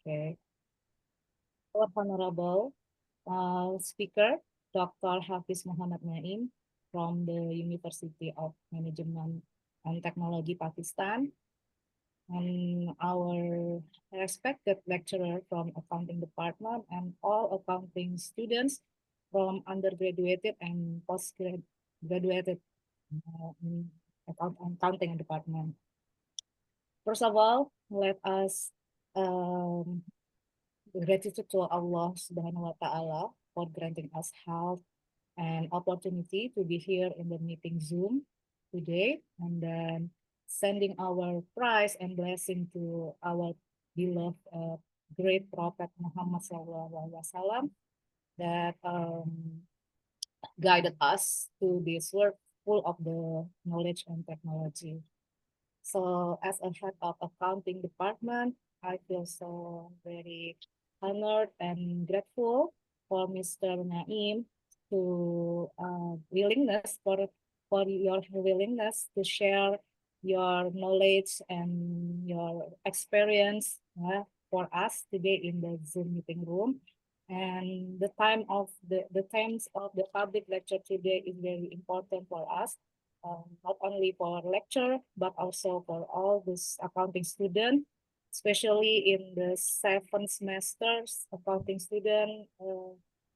Okay. Our Honorable Speaker, Dr. Hafiz Muhammad Naim from the University of Management and Technology, Pakistan, and our respected lecturer from Accounting Department and all accounting students from undergraduate and postgraduate in accounting department. First of all, let us gratitude to Allah Subhanahu wa Ta'ala for granting us health and opportunity to be here in the meeting Zoom today, and then sending our praise and blessing to our beloved great Prophet Muhammad SAW that guided us to this world full of the knowledge and technology. So as a head of accounting department, I feel so very honored and grateful for Mr. Naim to willingness for your willingness to share your knowledge and your experience for us today in the Zoom meeting room. And the times of the public lecture today is very important for us, not only for lecture, but also for all these accounting students, especially in the 7th semesters accounting student,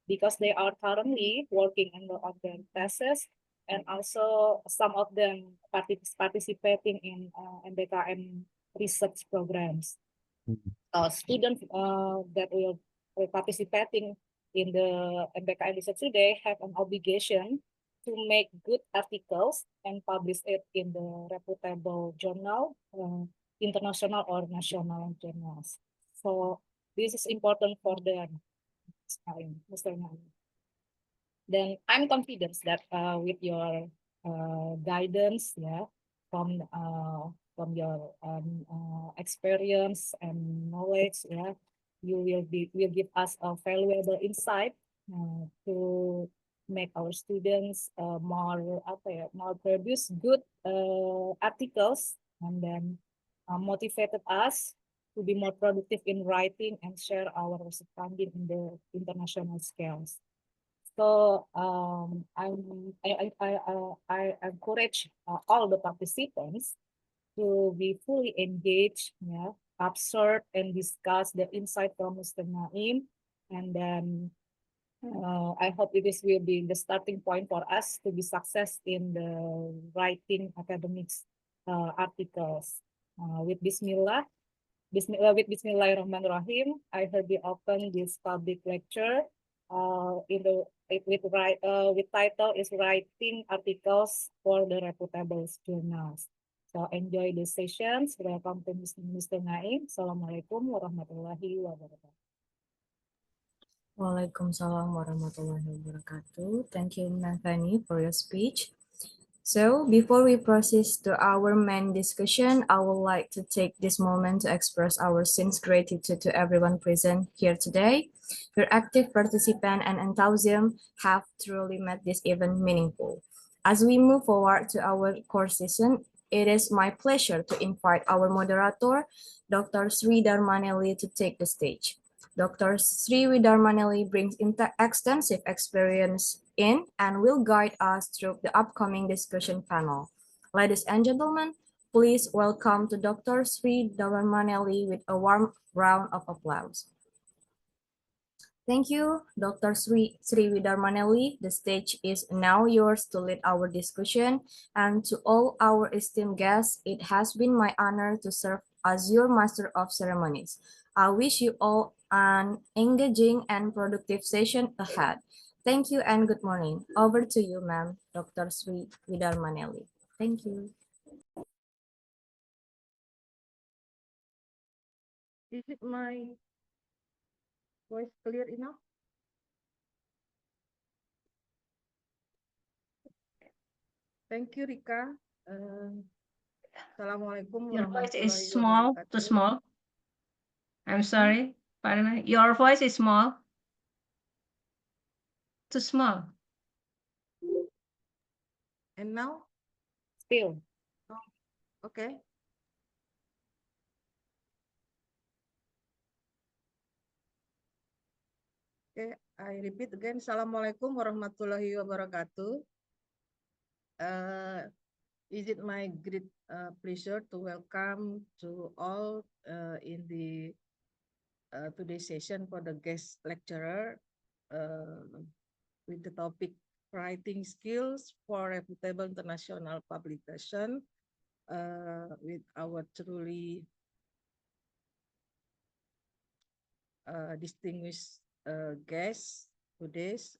because they are currently working on their thesis, and also some of them participating in MBKM research programs. Students that will participating in the MBKM research today have an obligation to make good articles and publish it in the reputable journal, international or national journals. So this is important for them, Mr. Naim. Then I'm confident that with your guidance, from your experience and knowledge, you will give us a valuable insight to make our students more produce good articles, and then motivated us to be more productive in writing and share our understanding in the international scales. So I encourage all the participants to be fully engaged, absorb and discuss the insight from Mr. Naim, and then I hope this will be the starting point for us to be success in the writing academics articles. With Bismillahirrahmanirrahim, I hereby open this public lecture with title is Writing Articles for the Reputable Journals. So enjoy the sessions. Welcome to Mr. Naim. Assalamualaikum warahmatullahi wabarakatuh. Waalaikumsalam warahmatullahi wabarakatuh. Thank you, Nathani, for your speech. So, before we proceed to our main discussion, I would like to take this moment to express our sincere gratitude to everyone present here today. Your active participation and enthusiasm have truly made this event meaningful. As we move forward to our core session, it is my pleasure to invite our moderator, Dr. Sri Darmanelli, to take the stage. Dr. Sri Darmanelli brings extensive experience in and will guide us through the upcoming discussion panel. Ladies and gentlemen, please welcome to Dr. Sri Darmanelli with a warm round of applause. Thank you, Dr. Sri Darmanelli. The stage is now yours to lead our discussion. And to all our esteemed guests, it has been my honor to serve as your Master of Ceremonies. I wish you all an engaging and productive session ahead. Thank you and good morning. Over to you, ma'am, Dr. Sri Darmanelli. Thank you. Is it my voice clear enough? Thank you, Rika. Assalamualaikum. Your voice is small, too small. I'm sorry, pardon me. Your voice is small. Too small. And now? Still. Oh, okay. Okay, I repeat again. Assalamualaikum warahmatullahi wabarakatuh. Is it my great pleasure to welcome to all in the today's session for the guest lecturer with the topic writing skills for reputable international publication with our truly distinguished guest today's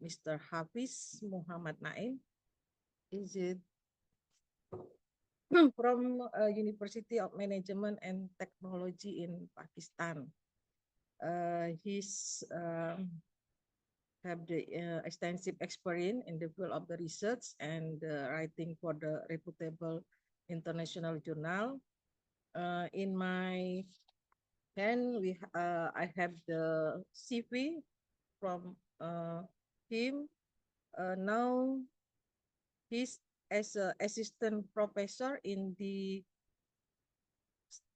Mr. Hafiz Muhammad Naim. Is it from University of Management and Technology in Pakistan. He's have the extensive experience in the field of the research and writing for the reputable international journal. In my hand, I have the CV from him. Now he's as an assistant professor in the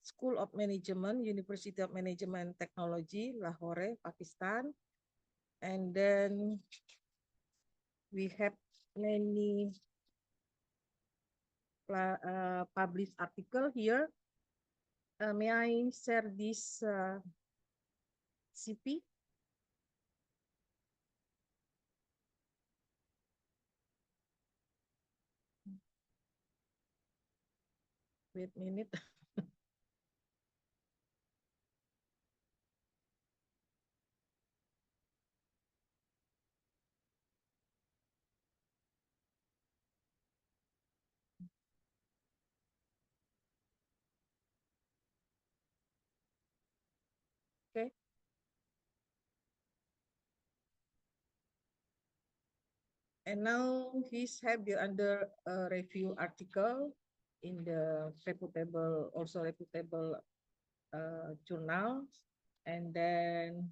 School of Management, University of Management and Technology, Lahore, Pakistan. And then we have many published article here. May I share this CP? Wait a minute. Okay. And now he's have the under review article in the reputable journal. And then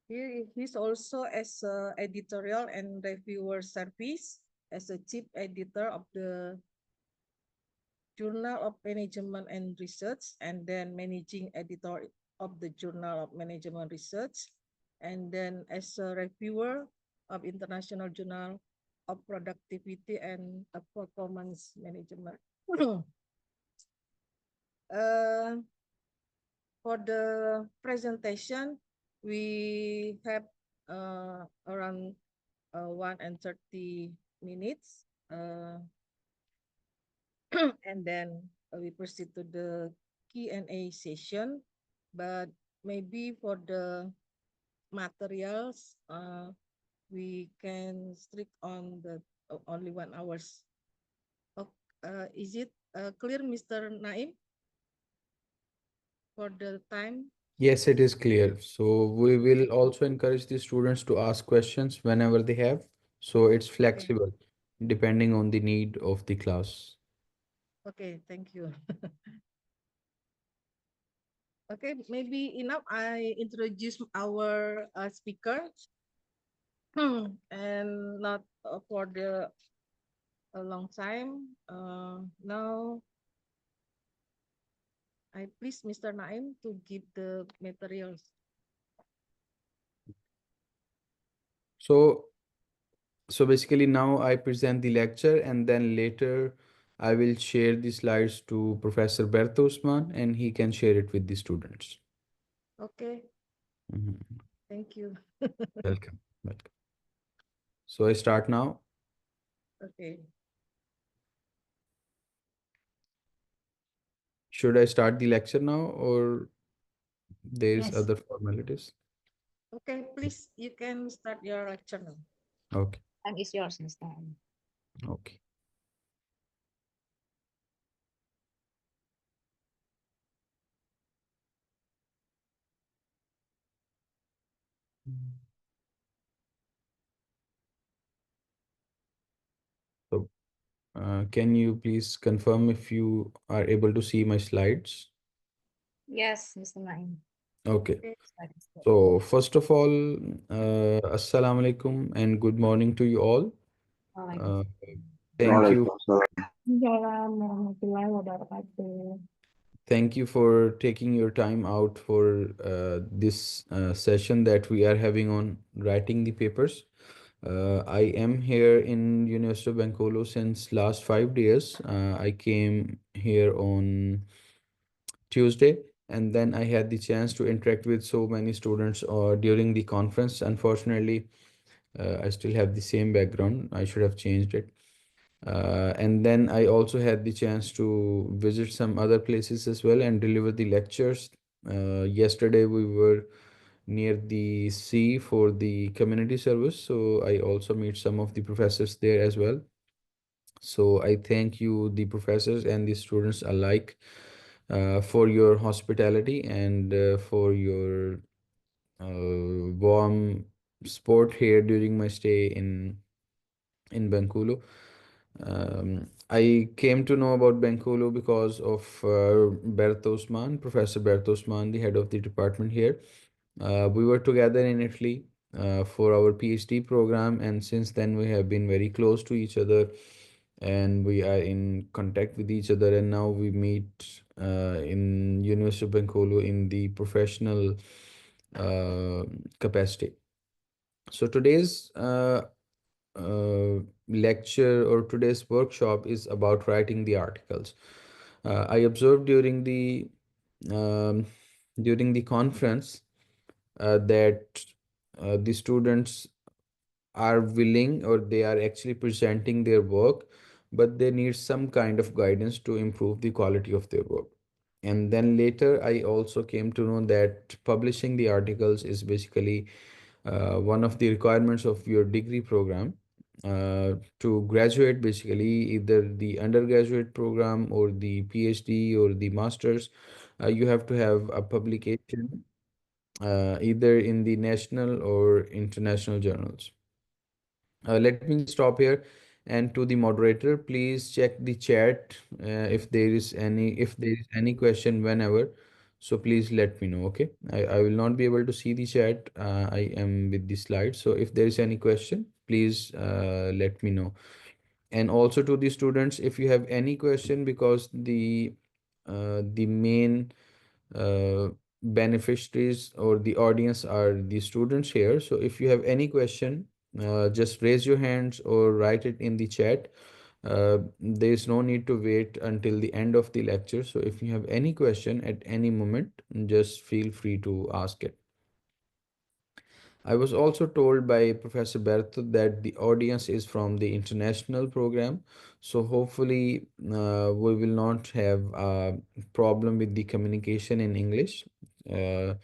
he's also as editorial and reviewer service as a chief editor of the Journal of Management and Research, and then managing editor of the Journal of Management Research, and then as a reviewer of International Journal of Productivity and Performance Management. For the presentation, we have around 1:30 minutes. And then we proceed to the Q&A session. But maybe for the materials, we can strict on the only 1 hour. Is it clear, Mr. Naim, for the time? Yes, it is clear. So we will also encourage the students to ask questions whenever they have. So it's flexible depending on the need of the class. Okay, thank you. Okay, maybe enough. I introduce our speaker and not for the a long time. Now, I please Mr. Naim to give the materials. So basically now I present the lecture and then later I will share the slides to Professor Bertosman and he can share it with the students. Okay, Mhm. thank you. Welcome. Welcome. So I start now. Okay. Should I start the lecture now or there's Yes. other formalities? Okay, please, you can start your lecture now. Okay. Time is yours, Mr. Naim. Okay. So, can you please confirm if you are able to see my slides? Yes, Mr. Naim. Okay. Okay. So first of all, Assalamu alaikum and good morning to you all. Thank you. Assalamualaikum warahmatullahi wabarakatuh. Thank you for taking your time out for this session that we are having on writing the papers. I am here in University of Bengkulu since last 5 days. I came here on Tuesday, and then I had the chance to interact with so many students during the conference. Unfortunately, I still have the same background. I should have changed it. And then I also had the chance to visit some other places as well and deliver the lectures. Yesterday we were near the sea for the community service, so I also meet some of the professors there as well. So I thank you, the professors and the students alike, for your hospitality and for your warm support here during my stay in Bengkulu. I came to know about Bengkulu because of Professor Bertosman, the head of the department here. We were together in Italy for our PhD program, and since then we have been very close to each other, and we are in contact with each other. And now we meet in University of Bengkulu in the professional uh, capacity. So today's lecture or today's workshop is about writing the articles. I observed um, during the conference that the students are willing or they are actually presenting their work, but they need some kind of guidance to improve the quality of their work. And then later, I also came to know that publishing the articles is basically one of the requirements of your degree program. To graduate, basically, either the undergraduate program or the PhD or the master's, you have to have a publication either in the national or international journals. Let me just stop here. And to the moderator, please check the chat if there is any question whenever. So please let me know. Okay, I will not be able to see the chat. I am with the slide. So if there is any question, please let me know. And also to the students, if you have any question, because the main uh, beneficiaries or the audience are the students here. So if you have any question, just raise your hands or write it in the chat. There is no need to wait until the end of the lecture. So if you have any question at any moment, just feel free to ask it. I was also told by Professor Bertho that the audience is from the international program. So hopefully we will not have a problem with the communication in English. Uh,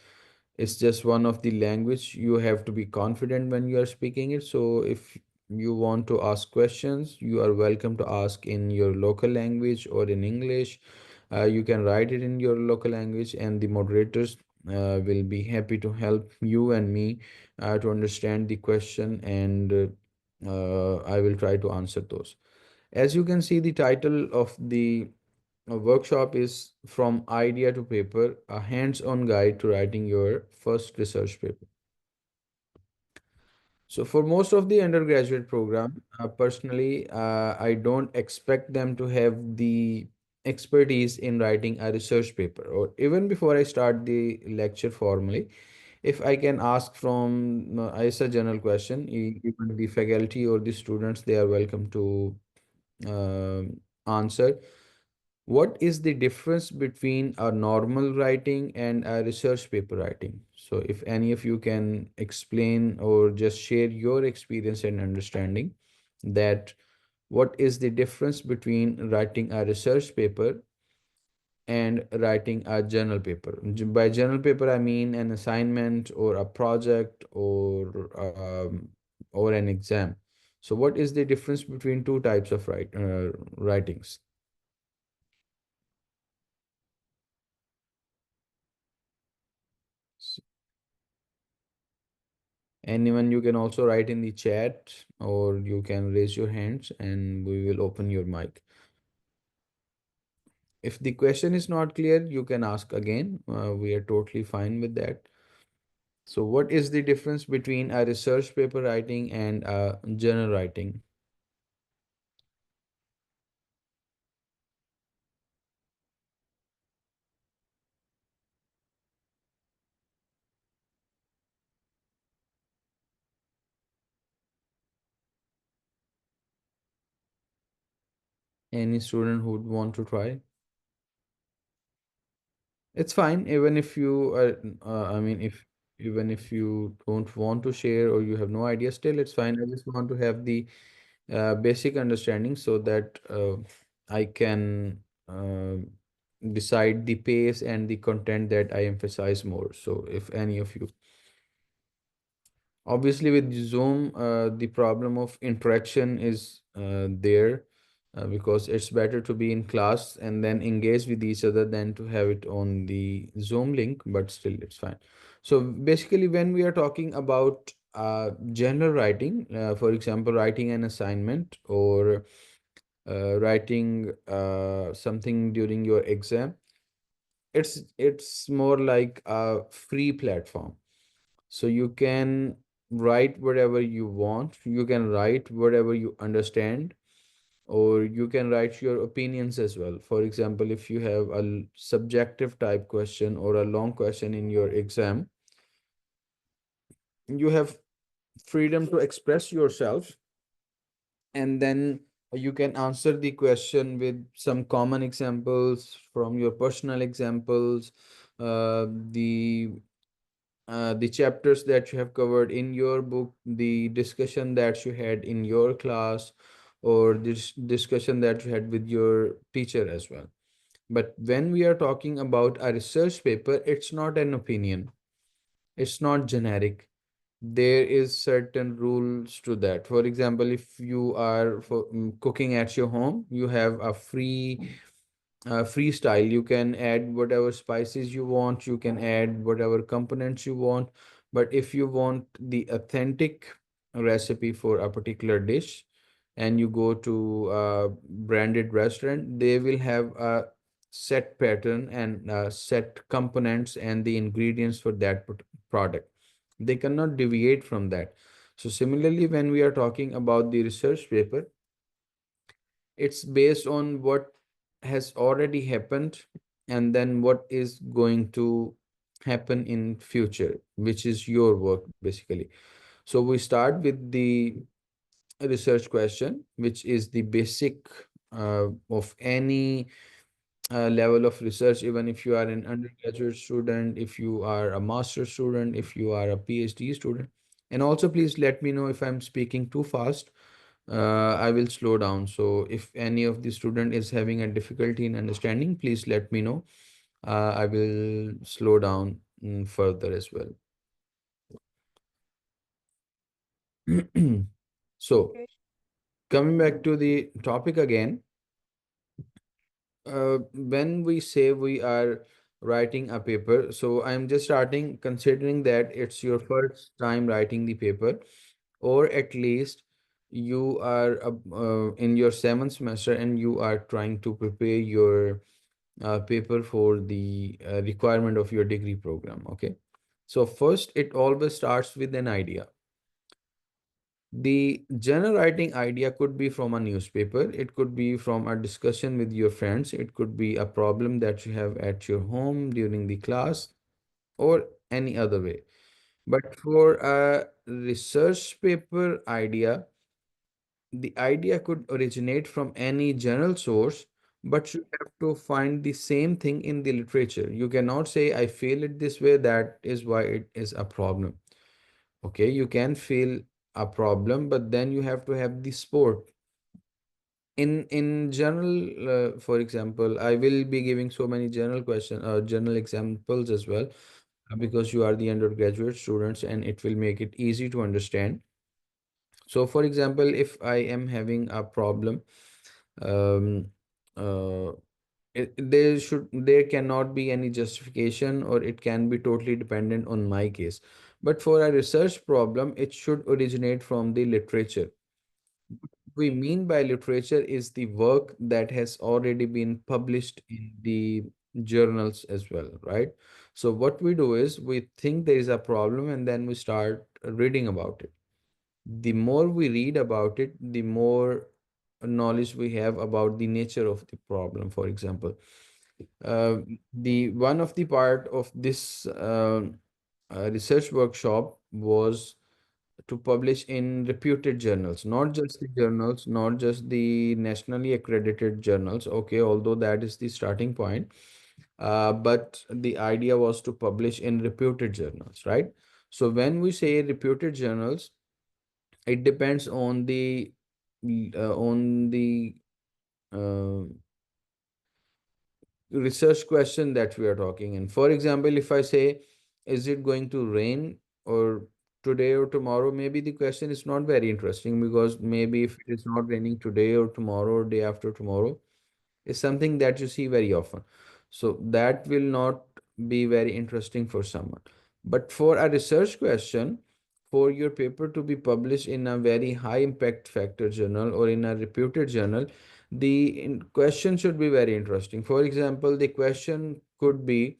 it's just one of the language. You have to be confident when you are speaking it. So if you want to ask questions, you are welcome to ask in your local language or in English. You can write it in your local language, and the moderators will be happy to help you and me to understand the question, and I will try to answer those. As you can see, the title of the workshop is From Idea to Paper, a hands-on guide to writing your first research paper. So for most of the undergraduate program, personally, I don't expect them to have the expertise in writing a research paper. Or even before I start the lecture formally, if I can ask from as a general question, even the faculty or the students, they are welcome to answer. What is the difference between a normal writing and a research paper writing? So if any of you can explain or just share your experience and understanding that what is the difference between writing a research paper and writing a journal paper. By journal paper, I mean an assignment or a project or an exam. So what is the difference between two types of writings? Anyone, you can also write in the chat or you can raise your hands and we will open your mic. If the question is not clear, you can ask again. We are totally fine with that. So what is the difference between a research paper writing and a journal writing? Any student who would want to try? It's fine, even if you are, I mean, if even if you don't want to share or you have no idea, still it's fine. I just want to have the basic understanding so that I can decide the pace and the content that I emphasize more. So if any of you, obviously with Zoom, the problem of interaction is there because it's better to be in class and then engage with each other than to have it on the Zoom link, but still it's fine. So basically, when we are talking about general writing, for example, writing an assignment or writing something during your exam, it's more like a free platform. So you can write whatever you want, you can write whatever you understand, or you can write your opinions as well. For example, if you have a subjective type question or a long question in your exam, you have freedom to express yourself, and then you can answer the question with some common examples from your personal examples, the the chapters that you have covered in your book, the discussion that you had in your class, or this discussion that you had with your teacher as well. But when we are talking about a research paper, it's not an opinion, it's not generic. There is certain rules to that. For example, if you are cooking at your home, you have a freestyle. You can add whatever spices you want, you can add whatever components you want. But if you want the authentic recipe for a particular dish and you go to a branded restaurant, they will have a set pattern and set components and the ingredients for that product. They cannot deviate from that. So similarly, when we are talking about the research paper, it's based on what has already happened and then what is going to happen in future, which is your work basically. So we start with the research question, which is the basic of any level of research. Even if you are an undergraduate student, if you are a master student, if you are a PhD student. And also please let me know if I'm speaking too fast. I will slow down. So if any of the student is having a difficulty in understanding, please let me know. I will slow down further as well. So Okay. coming back to the topic again, when we say we are writing a paper, so I'm just starting considering that it's your first time writing the paper, or at least you are in your seventh semester and you are trying to prepare your paper for the requirement of your degree program. Okay. So first, it always starts with an idea. The general writing idea could be from a newspaper, it could be from a discussion with your friends, it could be a problem that you have at your home during the class, or any other way. But for a research paper idea, the idea could originate from any general source, but you have to find the same thing in the literature. You cannot say, I feel it this way, that is why it is a problem. Okay, you can feel a problem, but then you have to have the support. In general, for example, I will be giving so many general examples as well, because you are the undergraduate students and it will make it easy to understand. So for example, if I am having a problem, um, uh, there cannot be any justification, or it can be totally dependent on my case. But for a research problem, it should originate from the literature. We mean by literature is the work that has already been published in the journals as well, right? So what we do is we think there is a problem and then we start reading about it. The more we read about it, the more knowledge we have about the nature of the problem. For example, uh, the one of the part of this research workshop was to publish in reputed journals, not just the journals, not just the nationally accredited journals. Okay, although that is the starting point, but the idea was to publish in reputed journals, right? So when we say reputed journals, it depends on the uh, research question that we are talking in. For example, if I say, is it going to rain or today or tomorrow? Maybe the question is not very interesting, because maybe if it is not raining today or tomorrow or day after tomorrow, is something that you see very often. So that will not be very interesting for someone. But for a research question, for your paper to be published in a very high impact factor journal or in a reputed journal, the question should be very interesting. For example, the question could be,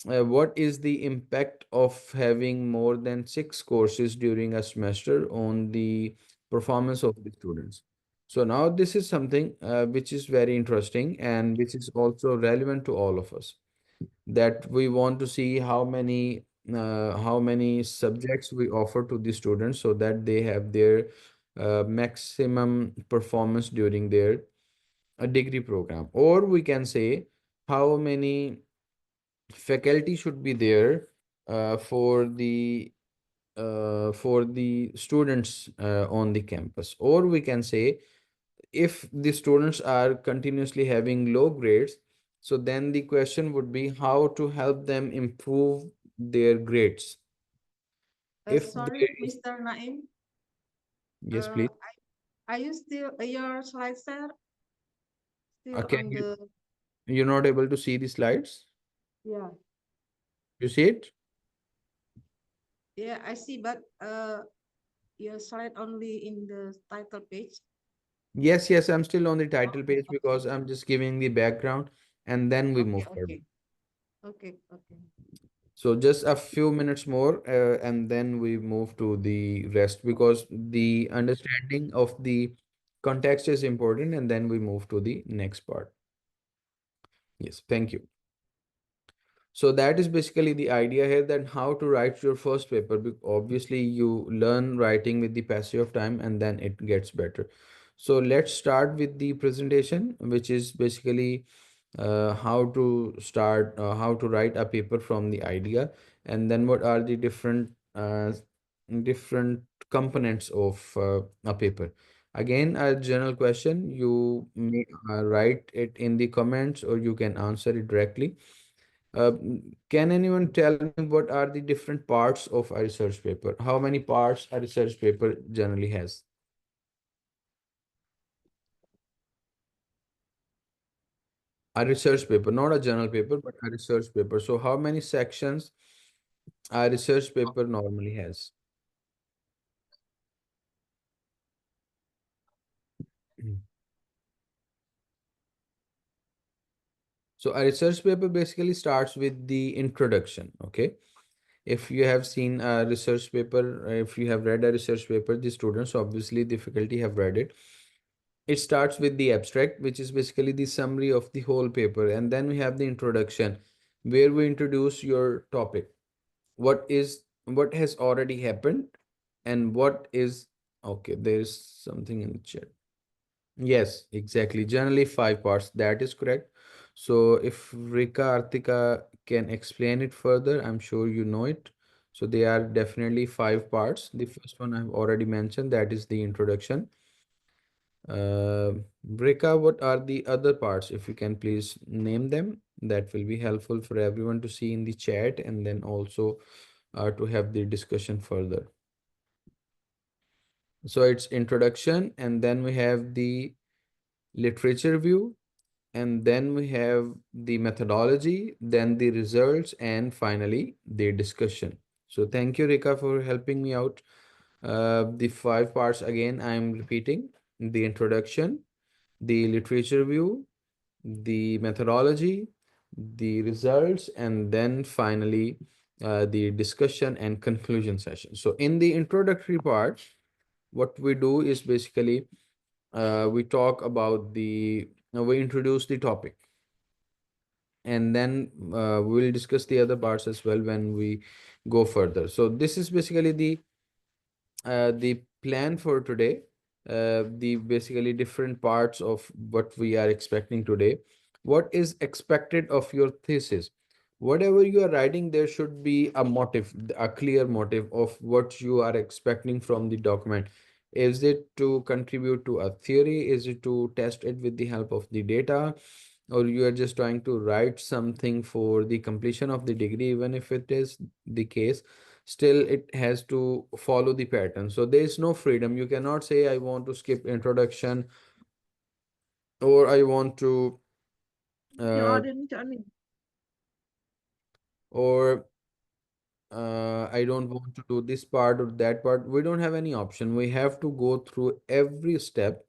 what is the impact of having more than 6 courses during a semester on the performance of the students? So now this is something which is very interesting and which is also relevant to all of us, that we want to see how many subjects we offer to the students so that they have their maximum performance during their degree program. Or we can say, how many faculty should be there uh, for the for the students on the campus. Or we can say, if the students are continuously having low grades, so then the question would be how to help them improve their grades. If Sorry, there is, Mr. Naim. yes, please. Are you still your slide share still Can on you, the? you're not able to see the slides? Yeah, You see it? yeah, I see, but your slide only in the title page. Yes, yes, I'm still on the title Okay, page because I'm just giving the background and then we okay, move forward. okay, okay, okay. So just a few minutes more, and then we move to the rest, because the understanding of the context is important, and then we move to the next part. Yes, thank you. So that is basically the idea here, that how to write your first paper. Obviously, you learn writing with the passage of time and then it gets better. So let's start with the presentation, which is basically how to start, how to write a paper from the idea, and then what are the different components of a paper. Again, a general question, you may write it in the comments or you can answer it directly. Can anyone tell me what are the different parts of a research paper? How many parts a research paper generally has? A research paper, not a journal paper, but a research paper. So how many sections a research paper normally has? So a research paper basically starts with the introduction, okay? If you have seen a research paper, if you have read a research paper, the students obviously the faculty have read it. It starts with the abstract, which is basically the summary of the whole paper, and then we have the introduction, where we introduce your topic. What has already happened, and what is okay. There's something in the chat. Yes, exactly. Generally 5 parts. That is correct. So if Rika Artika can explain it further, I'm sure you know it. So they are definitely 5 parts. The first one I've already mentioned, that is the introduction. Uh, Rika, what are the other parts? If you can please name them, that will be helpful for everyone to see in the chat, and then also to have the discussion further. So it's introduction, and then we have the literature review, and then we have the methodology, then the results, and finally the discussion. So thank you, Rika, for helping me out. The 5 parts again, I'm repeating: the introduction, the literature review, the methodology, the results, and then finally the discussion and conclusion session. So in the introductory part, what we do is basically we talk about we introduce the topic, and then we'll discuss the other parts as well when we go further. So this is basically the the plan for today, the basically different parts of what we are expecting today. What is expected of your thesis? Whatever you are writing, there should be a motive, a clear motive of what you are expecting from the document. Is it to contribute to a theory? Is it to test it with the help of the data? Or you are just trying to write something for the completion of the degree? Even if it is the case, still it has to follow the pattern. So there is no freedom. You cannot say I want to skip introduction, or I want to uh, or I don't want to do this part or that part. We don't have any option. We have to go through every step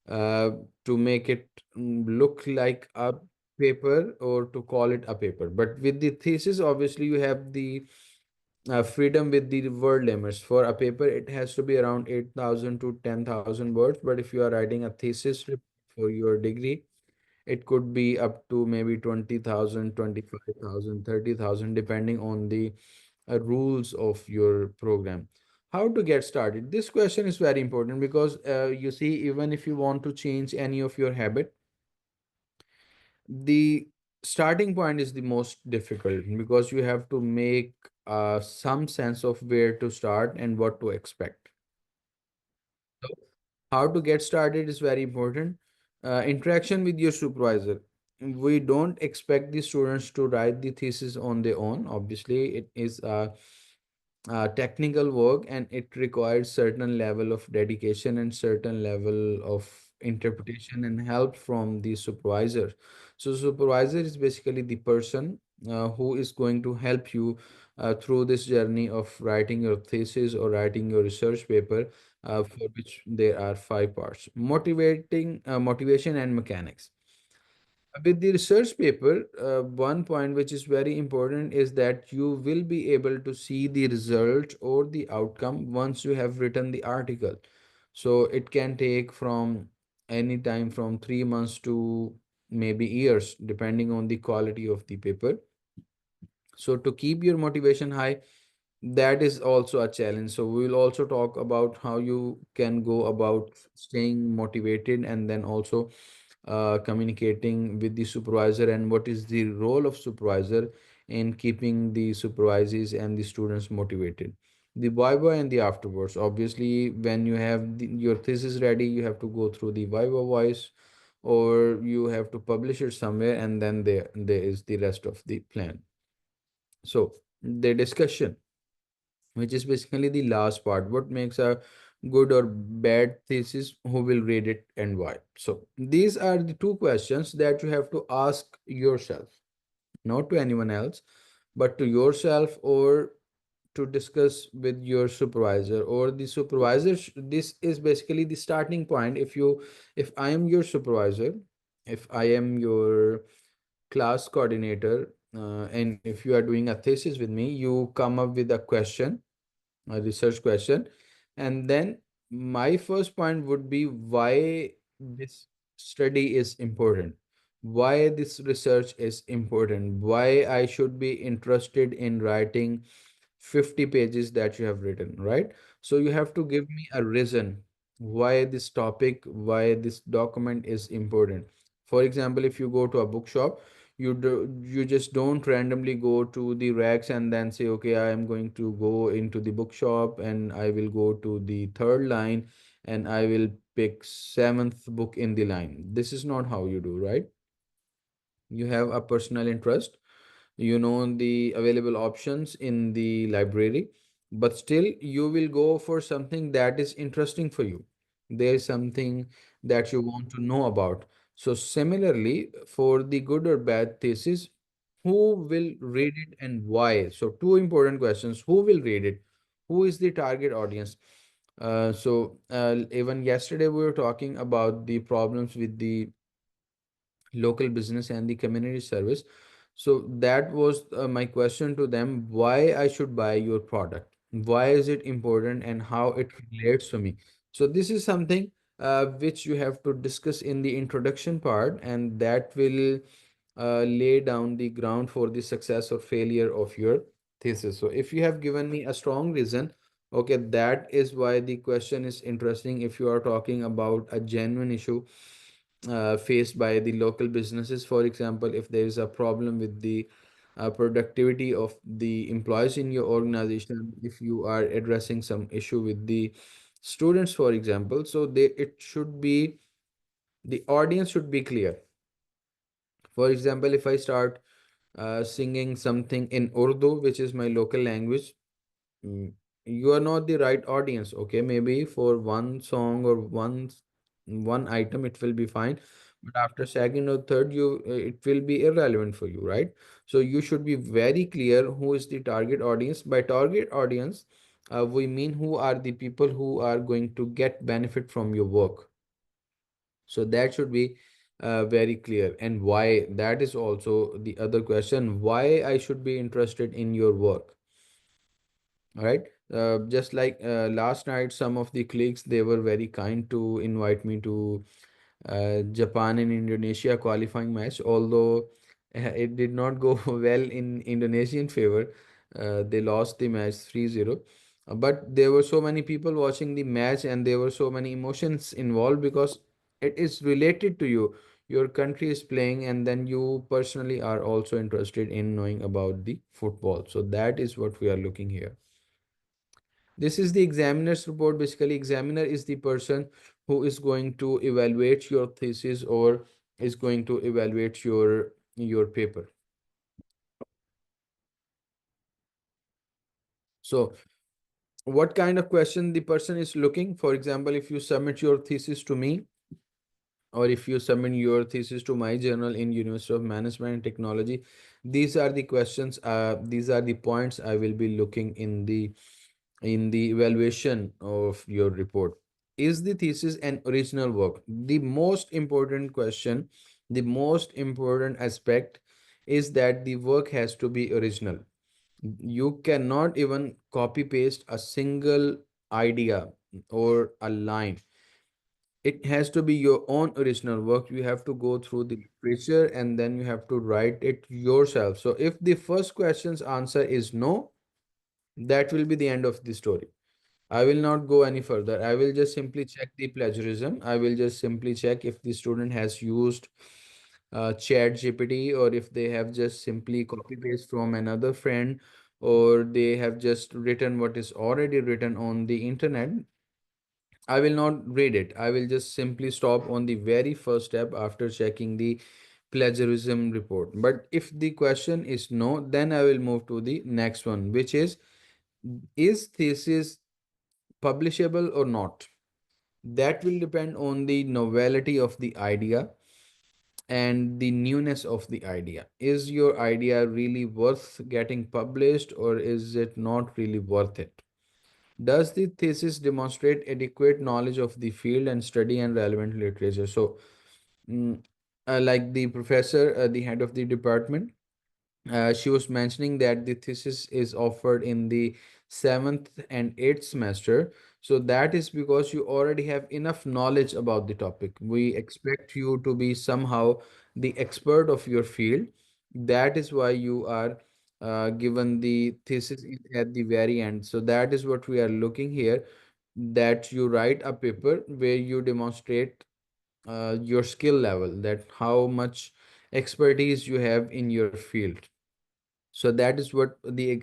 uh, to make it look like a paper, or to call it a paper. But with the thesis, obviously, you have the freedom with the word limits. For a paper, it has to be around 8,000 to 10,000 words. But if you are writing a thesis for your degree, it could be up to maybe 20,000, 25,000, 30,000, depending on the rules of your program. How to get started? This question is very important because you see, even if you want to change any of your habit, the starting point is the most difficult, because you have to make some sense of where to start and what to expect. So how to get started is very important. Interaction with your supervisor. We don't expect the students to write the thesis on their own. Obviously, it is technical work, and it requires certain level of dedication and certain level of interpretation and help from the supervisor. So supervisor is basically the person who is going to help you through this journey of writing your thesis or writing your research paper, for which there are five parts: motivation and mechanics. With the research paper, one point which is very important is that you will be able to see the result or the outcome once you have written the article. So it can take from any time from 3 months to maybe years, depending on the quality of the paper. So to keep your motivation high, that is also a challenge. So we will also talk about how you can go about staying motivated, and then also communicating with the supervisor, and what is the role of supervisor in keeping the supervisees and the students motivated. The viva and the afterwards. Obviously, when you have your thesis ready, you have to go through the viva voice, or you have to publish it somewhere, and then there is the rest of the plan. So the discussion, which is basically the last part: what makes a good or bad thesis, who will read it, and why. So these are the two questions that you have to ask yourself, not to anyone else, but to yourself, or to discuss with your supervisor or the supervisor. This is basically the starting point. If I am your supervisor, if I am your class coordinator, and if you are doing a thesis with me, you come up with a question, a research question, and then my first point would be why this study is important, why this research is important, why I should be interested in writing 50 pages that you have written, right? So you have to give me a reason why this topic, why this document is important. For example, if you go to a bookshop, you just don't randomly go to the racks and then say, okay, I am going to go into the bookshop and I will go to the third line and I will pick seventh book in the line. This is not how you do, right? You have a personal interest, you know the available options in the library, but still you will go for something that is interesting for you. There is something that you want to know about. So similarly, for the good or bad thesis, who will read it and why? So two important questions: who will read it, who is the target audience? Even yesterday we were talking about the problems with the local business and the community service. So that was my question to them: why I should buy your product, why is it important, and how it relates to me. So this is something which you have to discuss in the introduction part, and that will lay down the ground for the success or failure of your thesis. So if you have given me a strong reason Okay, that is why the question is interesting. If you are talking about a genuine issue faced by the local businesses, for example, if there is a problem with the productivity of the employees in your organization, if you are addressing some issue with the students, for example, so it should be, the audience should be clear. For example, if I start singing something in Urdu, which is my local language, mm, you are not the right audience. Okay, maybe for one song or one item it will be fine, but after second or third, it will be irrelevant for you, right? So you should be very clear who is the target audience. By target audience, we mean who are the people who are going to get benefit from your work. So that should be very clear. And why, that is also the other question, why I should be interested in your work. All right. Just like last night, some of the colleagues, they were very kind to invite me to Japan and Indonesia qualifying match, although it did not go well in Indonesian favor. They lost the match 3-0. But there were so many people watching the match and there were so many emotions involved because it is related to you. Your country is playing, and then you personally are also interested in knowing about the football. So that is what we are looking here. This is the examiner's report. Basically, examiner is the person who is going to evaluate your thesis or is going to evaluate your paper. So what kind of question the person is looking? For example, if you submit your thesis to me, or if you submit your thesis to my journal in University of Management and Technology, these are the questions, these are the points I will be looking in the evaluation of your report. Is the thesis an original work? The most important question, the most important aspect is that the work has to be original. You cannot even copy paste a single idea or a line. It has to be your own original work. You have to go through the literature and then you have to write it yourself. So if the first question's answer is no, that will be the end of the story. I will not go any further. I will just simply check the plagiarism. I will just simply check if the student has used chat GPT, or if they have just simply copy paste from another friend, or they have just written what is already written on the internet. I will not read it. I will just simply stop on the very first step after checking the plagiarism report. But if the question is no, then I will move to the next one, which is thesis publishable or not? That will depend on the novelty of the idea and the newness of the idea. Is your idea really worth getting published, or is it not really worth it? Does the thesis demonstrate adequate knowledge of the field and study and relevant literature? So, mm, like the professor, the head of the department, she was mentioning that the thesis is offered in the seventh and eighth semester. So that is because you already have enough knowledge about the topic. We expect you to be somehow the expert of your field. That is why you are given the thesis at the very end. So that is what we are looking here, that you write a paper where you demonstrate your skill level, that how much expertise you have in your field. So that is what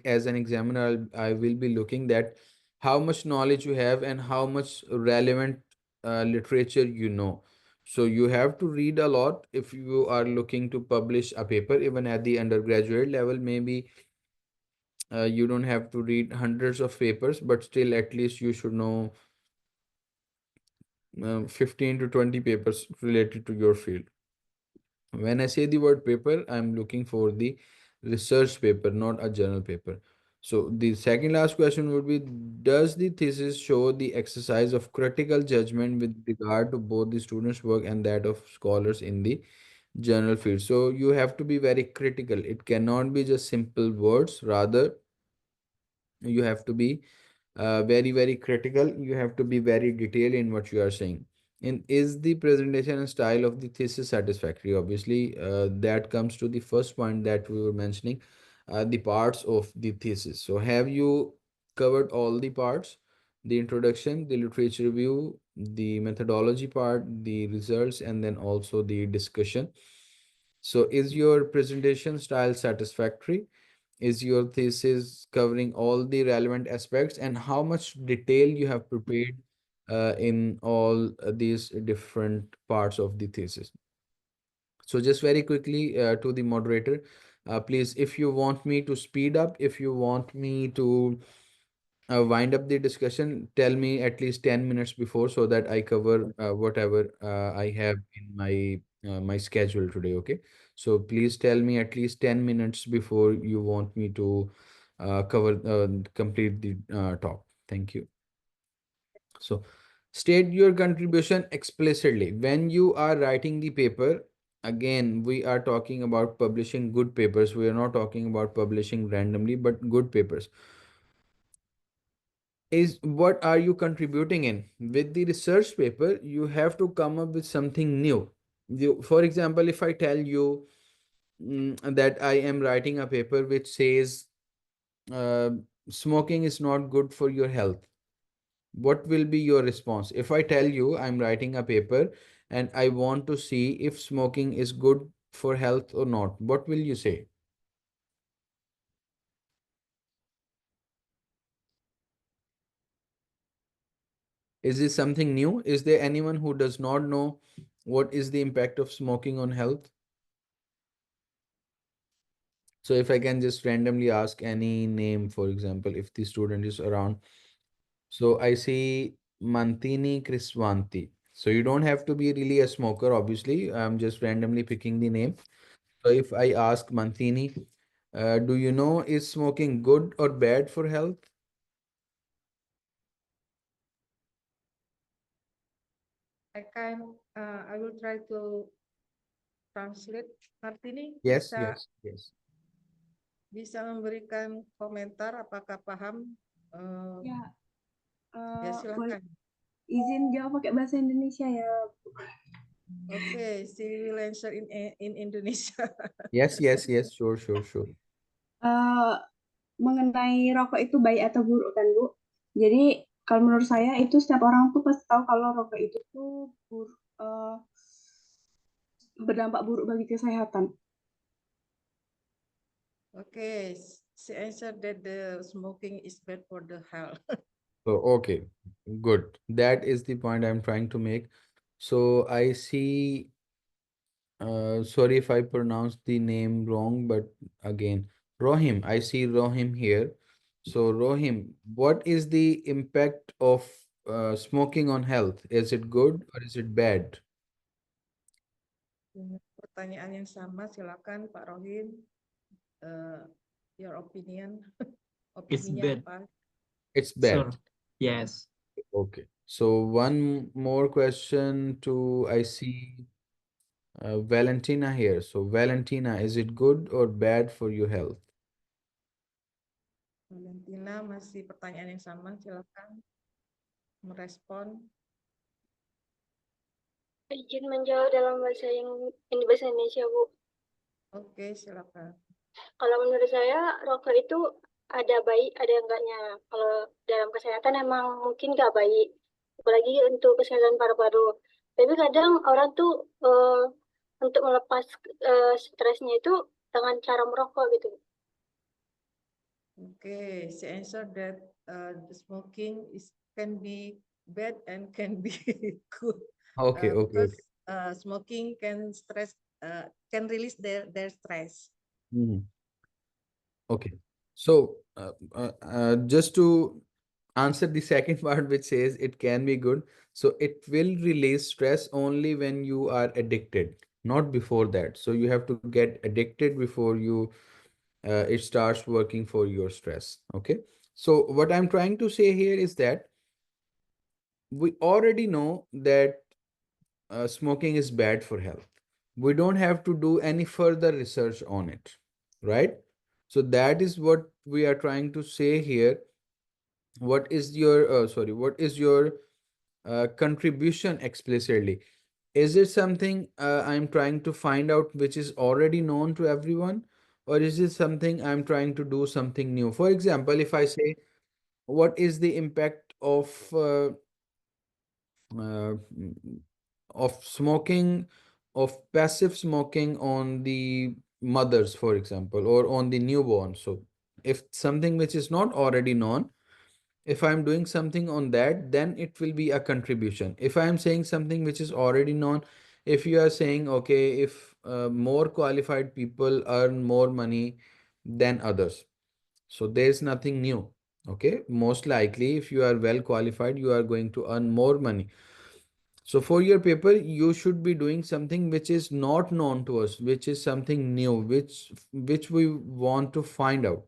as an examiner I will be looking, that how much knowledge you have and how much relevant literature you know. So you have to read a lot if you are looking to publish a paper. Even at the undergraduate level, maybe you don't have to read hundreds of papers, but still at least you should know 15 to 20 papers related to your field. When I say the word paper, I'm looking for the research paper, not a journal paper. So the second last question would be, does the thesis show the exercise of critical judgment with regard to both the students' work and that of scholars in the journal field? So you have to be very critical. It cannot be just simple words. Rather, you have to be very critical. You have to be very detailed in what you are saying. And is the presentation and style of the thesis satisfactory? Obviously, that comes to the first point that we were mentioning, the parts of the thesis. So have you covered all the parts? the introduction, the literature review, the methodology part, the results, and then also the discussion. So is your presentation style satisfactory? Is your thesis covering all the relevant aspects, and how much detail you have prepared in all these different parts of the thesis? So just very quickly to the moderator, please, if you want me to speed up, if you want me to wind up the discussion, tell me at least 10 minutes before so that I cover whatever I have in my schedule today, okay? So please tell me at least 10 minutes before you want me to complete the talk. Thank you. So state your contribution explicitly. When you are writing the paper, again, we are talking about publishing good papers. We are not talking about publishing randomly, but good papers. Is what are you contributing in? With the research paper, you have to come up with something new. For example, if I tell you that I am writing a paper which says uh, smoking is not good for your health, what will be your response? If I tell you I'm writing a paper and I want to see if smoking is good for health or not, what will you say? Is this something new? Is there anyone who does not know what is the impact of smoking on health? So if I can just randomly ask any name, for example, if the student is around. So I see Mantini Kriswanti. So you don't have to be really a smoker, obviously. I'm just randomly picking the name. So if I ask Mantini, do you know is smoking good or bad for health? I will try to translate. Martini Yes, bisa yes, yes. bisa memberikan komentar apakah paham? Ya, Ya boleh silakan. izin jawab pakai bahasa Indonesia ya. Okay, she will answer in Indonesia. Yes, yes, yes, sure, sure, sure. Eh, mengenai rokok itu baik atau buruk kan Bu? Jadi kalau menurut saya itu setiap orang tuh pasti tahu kalau rokok itu tuh berdampak buruk bagi kesehatan. Okay, she answered that the smoking is bad for the health. So, okay, good. That is the point I'm trying to make. So I see, sorry if I pronounced the name wrong, but again, Rohim, I see Rohim here. So Rohim, what is the impact of smoking on health? Is it good or is it bad? Pertanyaan yang sama, silakan Pak Rohim. Your opinion. It's Opininya bad. apa? It's Sir, bad. yes. Okay. So one more question to I see Valentina here. So Valentina, is it good or bad for your health? Valentina masih pertanyaan yang sama, silakan merespon. Izin menjawab dalam bahasa Indonesia, Bu. Oke, silakan. Kalau menurut saya, rokok itu ada baik, ada enggaknya. Kalau dalam kesehatan emang mungkin nggak baik, apalagi untuk kesehatan paru-paru. Tapi kadang orang tuh untuk melepas stresnya itu dengan cara merokok gitu. Okay, she answered that the smoking can be bad and can be good. Okay, okay, Because okay. smoking can can release their stress. Mhm. Okay. So just to answer the second part, which says it can be good. So it will release stress only when you are addicted, not before that. So you have to get addicted before it starts working for your stress. Okay. So what I'm trying to say here is that we already know that smoking is bad for health. We don't have to do any further research on it, right? So that is what we are trying to say here. What is your what is your contribution explicitly? Is it something I'm trying to find out which is already known to everyone, or is it something I'm trying to do something new? For example, if I say, what is the impact of uh, of smoking, of passive smoking on the mothers, for example, or on the newborn. So if something which is not already known, if I'm doing something on that, then it will be a contribution. If I'm saying something which is already known, if you are saying, okay, if more qualified people earn more money than others, so there's nothing new. Okay, most likely, if you are well qualified, you are going to earn more money. So for your paper, you should be doing something which is not known to us, which is something new, which we want to find out.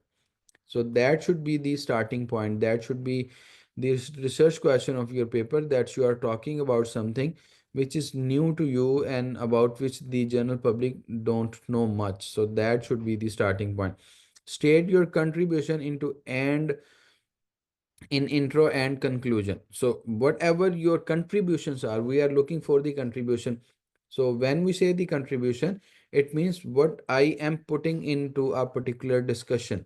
So that should be the starting point. That should be the research question of your paper, that you are talking about something which is new to you and about which the general public don't know much. So that should be the starting point. State your contribution into and in intro and conclusion. So whatever your contributions are, we are looking for the contribution. So when we say the contribution, it means what I am putting into a particular discussion.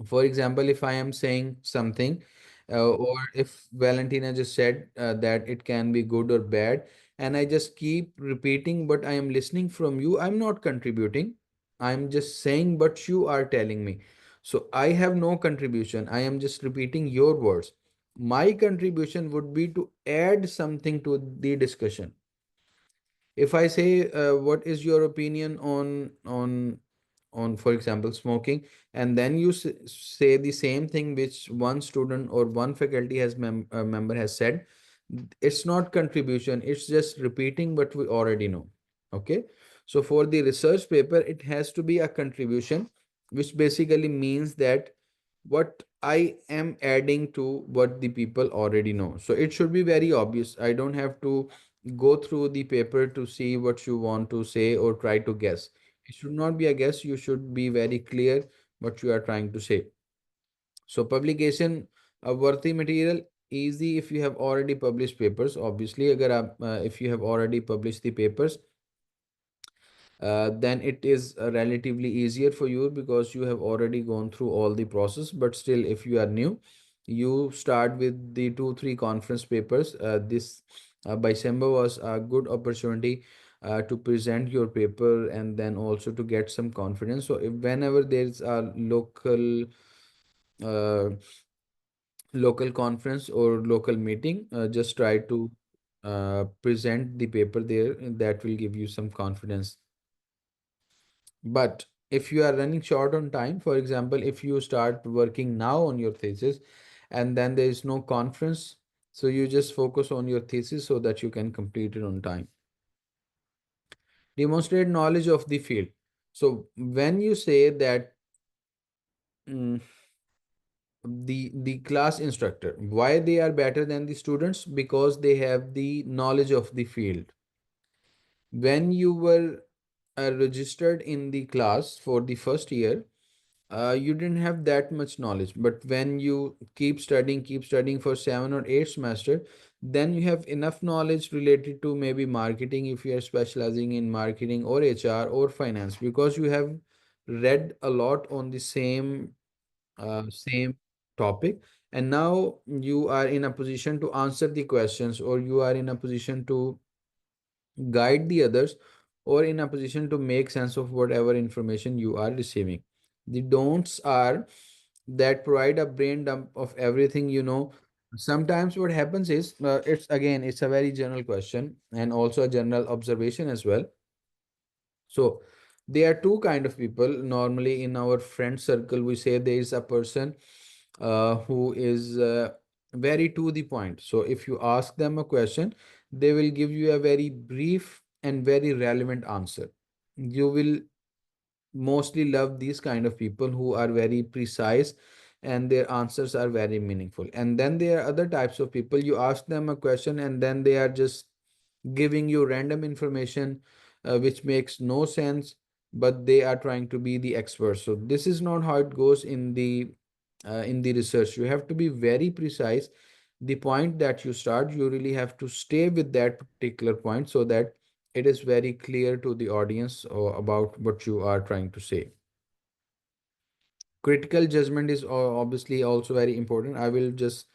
For example, if I am saying something, or if Valentina just said that it can be good or bad, and I just keep repeating, but I am listening from you, I'm not contributing. I'm just saying, but you are telling me. So I have no contribution. I am just repeating your words. My contribution would be to add something to the discussion. If I say, what is your opinion on, for example, smoking, and then you say the same thing which one student or one faculty has member has said, it's not contribution, it's just repeating what we already know. Okay, so for the research paper, it has to be a contribution, which basically means that what I am adding to what the people already know. So it should be very obvious. I don't have to go through the paper to see what you want to say or try to guess. It should not be a guess. You should be very clear what you are trying to say. So publication worthy material, easy if you have already published papers. Obviously, if you have already published the papers, then it is relatively easier for you because you have already gone through all the process. But still, if you are new, you start with the 2 3 conference papers. This by December was a good opportunity to present your paper and then also to get some confidence. So if whenever there's a uh, local conference or local meeting, just try to present the paper there. That will give you some confidence. But if you are running short on time, for example, if you start working now on your thesis and then there is no conference, so you just focus on your thesis so that you can complete it on time. Demonstrate knowledge of the field. So when you say that mm, the class instructor, why they are better than the students? Because they have the knowledge of the field. When you were registered in the class for the first year, you didn't have that much knowledge. But when you keep studying for 7 or 8 semester, then you have enough knowledge related to maybe marketing if you are specializing in marketing, or HR or finance, because you have read a lot on the same topic. And now you are in a position to answer the questions, or you are in a position to guide the others, or in a position to make sense of whatever information you are receiving. The don'ts are that provide a brain dump of everything you know. Sometimes what happens is, it's a very general question and also a general observation as well. So there are two kind of people normally in our friend circle. We say there is a person who is very to the point. So if you ask them a question, they will give you a very brief and very relevant answer. You will mostly love these kind of people who are very precise and their answers are very meaningful. And then there are other types of people, you ask them a question and then they are just giving you random information which makes no sense, but they are trying to be the expert. So this is not how it goes in the research. You have to be very precise. The point that you start, you really have to stay with that particular point so that it is very clear to the audience about what you are trying to say. Critical judgment is obviously also very important. I will just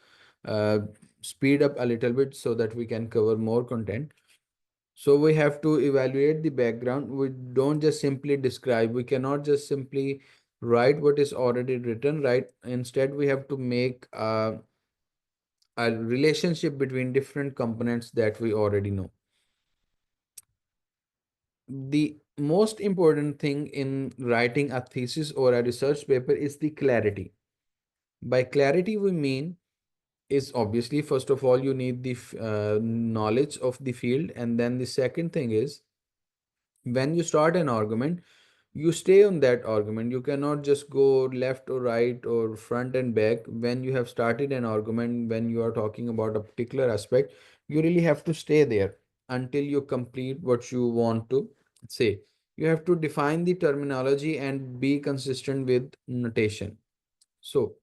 uh, speed up a little bit so that we can cover more content. So we have to evaluate the background. We don't just simply describe. We cannot just simply write what is already written, right? Instead, we have to make a relationship between different components that we already know. The most important thing in writing a thesis or a research paper is the clarity. By clarity, we mean is obviously, first of all, you need the knowledge of the field. And then the second thing is, when you start an argument, you stay on that argument. You cannot just go left or right or front and back. When you have started an argument, when you are talking about a particular aspect, you really have to stay there until you complete what you want to say. You have to define the terminology and be consistent with notation. So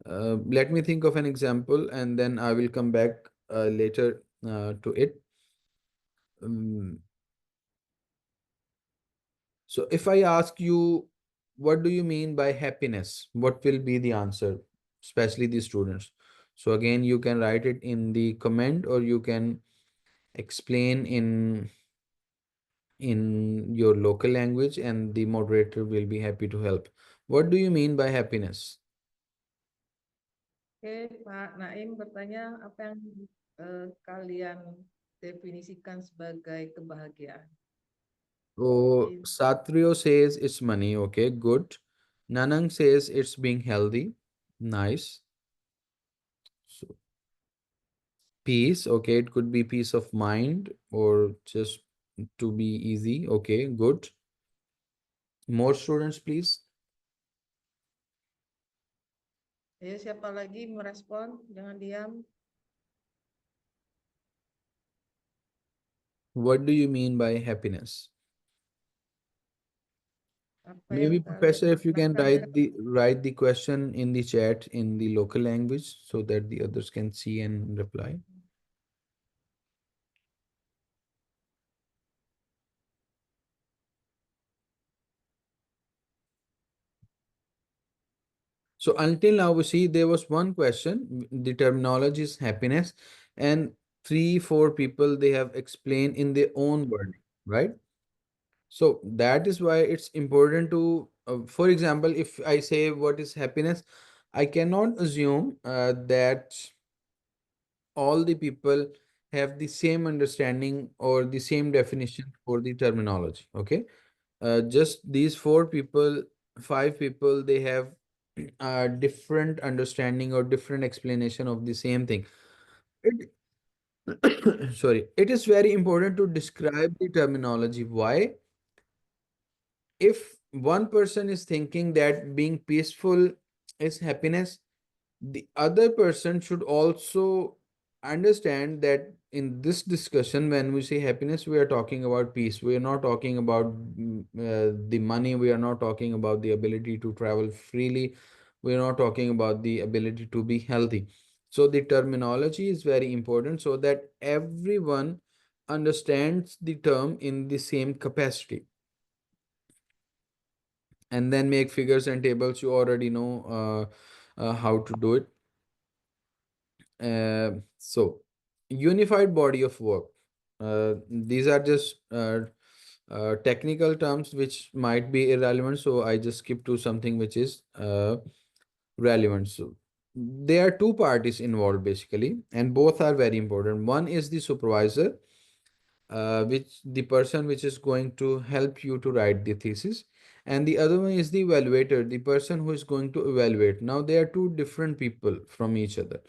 let me think of an example and then I will come back later to it. Um, So if I ask you, what do you mean by happiness? What will be the answer, especially the students? So again, you can write it in the comment or you can explain in your local language and the moderator will be happy to help. What do you mean by happiness? Oke, Pak Naim bertanya apa yang kalian definisikan sebagai kebahagiaan? So In- Satrio says it's money. Okay, good. Nanang says it's being healthy. Nice. So peace, okay, it could be peace of mind or just to be easy. Okay, good. More students, please. Ayo, siapa lagi merespon? Jangan diam. What do you mean by happiness? Apa Maybe yang Professor, kalian if you can maknai write the question in the chat in the local language so that the others can see and reply. So until now, we see there was one question, the terminology is happiness, and 3, 4 people they have explained in their own word, right? So that is why it's important to, for example, if I say what is happiness, I cannot assume that all the people have the same understanding or the same definition for the terminology. Okay. Just these 4 people, 5 people, they have a different understanding or different explanation of the same thing. It, sorry, it is very important to describe the terminology. Why? If one person is thinking that being peaceful is happiness, the other person should also understand that in this discussion, when we say happiness, we are talking about peace. We are not talking about the money. We are not talking about the ability to travel freely. We are not talking about the ability to be healthy. So the terminology is very important so that everyone understands the term in the same capacity. And then make figures and tables. You already know how to do it. So unified body of work. These are just technical terms which might be irrelevant. So I just skip to something which is relevant. So there are 2 parties involved basically, and both are very important. One is the supervisor, which the person which is going to help you to write the thesis, and the other one is the evaluator, the person who is going to evaluate. Now they are 2 different people from each other.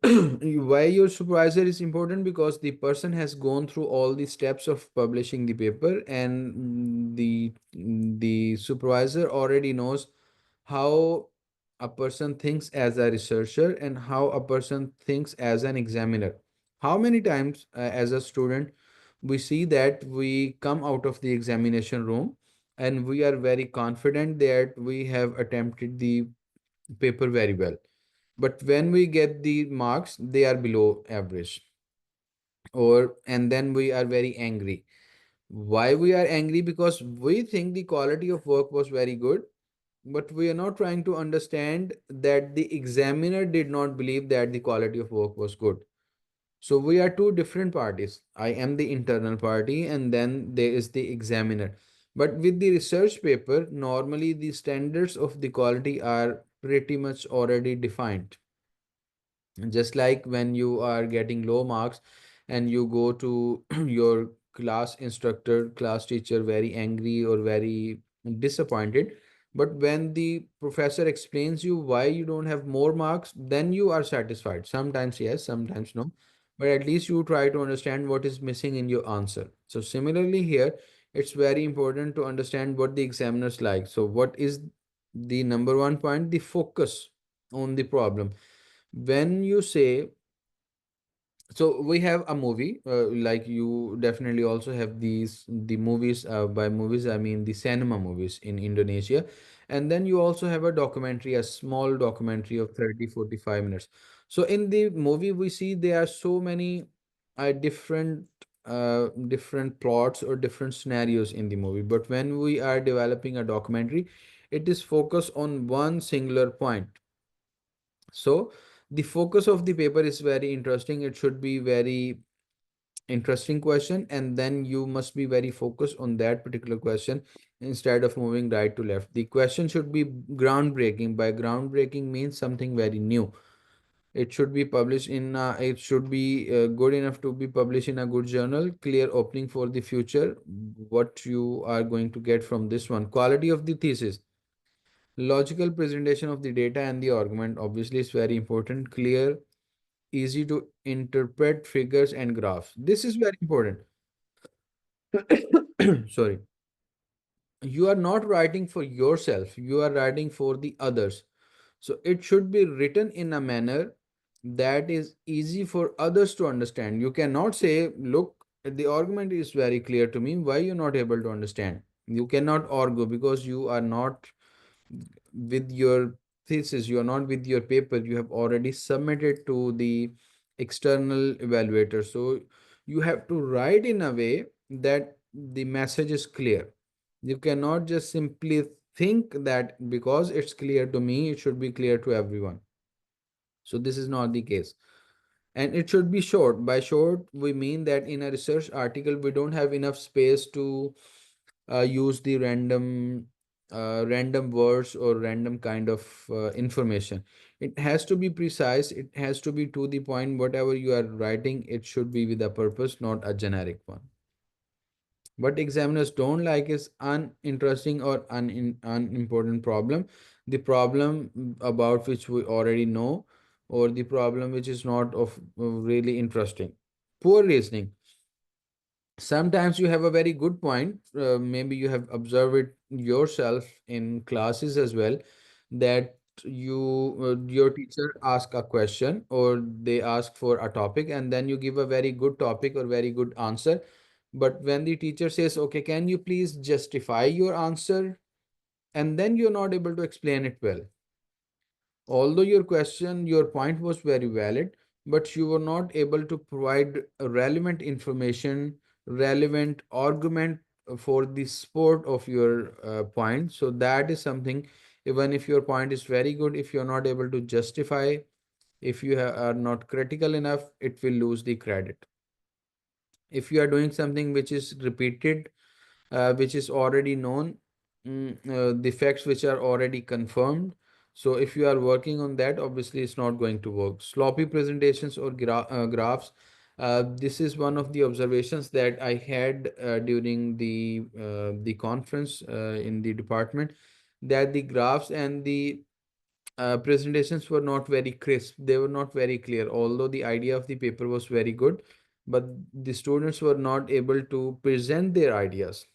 Why your supervisor is important? Because the person has gone through all the steps of publishing the paper, and the supervisor already knows how a person thinks as a researcher and how a person thinks as an examiner. How many times as a student we see that we come out of the examination room and we are very confident that we have attempted the paper very well, but when we get the marks they are below average, or and then we are very angry. Why we are angry? Because we think the quality of work was very good, but we are not trying to understand that the examiner did not believe that the quality of work was good. So we are two different parties. I am the internal party, and then there is the examiner. But with the research paper, normally the standards of the quality are pretty much already defined. Just like when you are getting low marks and you go to your class instructor, class teacher, very angry or very disappointed, but when the professor explains you why you don't have more marks, then you are satisfied. Sometimes yes, sometimes no, but at least you try to understand what is missing in your answer. So similarly here, it's very important to understand what the examiners like. So what is the number one point? The focus on the problem. When you say, so we have a movie, like you definitely also have the movies, by movies I mean the cinema movies in Indonesia, and then you also have a documentary, a small documentary of 30-45 minutes. So in the movie we see there are so many different different plots or different scenarios in the movie, but when we are developing a documentary, it is focused on one singular point. So the focus of the paper is very interesting. It should be very interesting question, and then you must be very focused on that particular question instead of moving right to left. The question should be groundbreaking. By groundbreaking means something very new. It should be published in it should be good enough to be published in a good journal. Clear opening for the future. What you are going to get from this one? Quality of the thesis. Logical presentation of the data and the argument obviously is very important. Clear, easy to interpret figures and graphs. This is very important. Sorry. You are not writing for yourself, you are writing for the others. So it should be written in a manner that is easy for others to understand. You cannot say, look, the argument is very clear to me. Why you're not able to understand? You cannot argue because you are not with your thesis, you are not with your paper, you have already submitted to the external evaluator. So you have to write in a way that the message is clear. You cannot just simply think that because it's clear to me, it should be clear to everyone. So this is not the case. And it should be short. By short, we mean that in a research article, we don't have enough space to use the random words or random kind of information. It has to be precise. It has to be to the point. Whatever you are writing, it should be with a purpose, not a generic one. What examiners don't like is uninteresting or unimportant problem. The problem about which we already know, or the problem which is not of really interesting. Poor reasoning. Sometimes you have a very good point. Maybe you have observed it yourself in classes as well, that your teacher ask a question or they ask for a topic, and then you give a very good topic or very good answer. But when the teacher says, okay, can you please justify your answer? And then you're not able to explain it well. Although your point was very valid, but you were not able to provide relevant information, relevant argument for the support of your point. So that is something, even if your point is very good, if you're not able to justify, if you are not critical enough, it will lose the credit. If you are doing something which is repeated, which is already known, the facts which are already confirmed. So if you are working on that, obviously it's not going to work. Sloppy presentations or graphs. This is one of the observations that I had during the conference in the department, that the graphs and the presentations were not very crisp. They were not very clear. Although the idea of the paper was very good, but the students were not able to present their ideas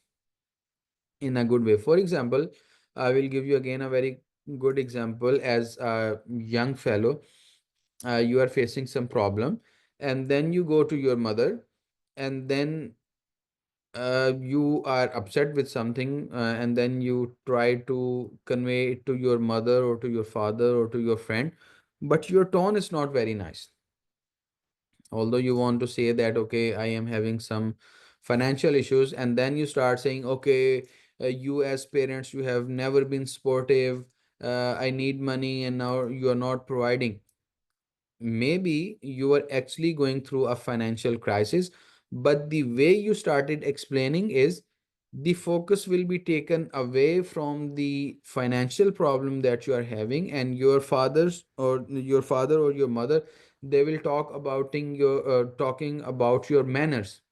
in a good way. For example, I will give you again a very good example. As a young fellow, you are facing some problem, and then you go to your mother, and then you are upset with something, and then you try to convey it to your mother or to your father or to your friend, but your tone is not very nice. Although you want to say that, okay, I am having some financial issues, and then you start saying, okay, you as parents, you have never been sportive, I need money and now you are not providing. Maybe you are actually going through a financial crisis, but the way you started explaining is the focus will be taken away from the financial problem that you are having, and your father or your mother, they will talking about your manners.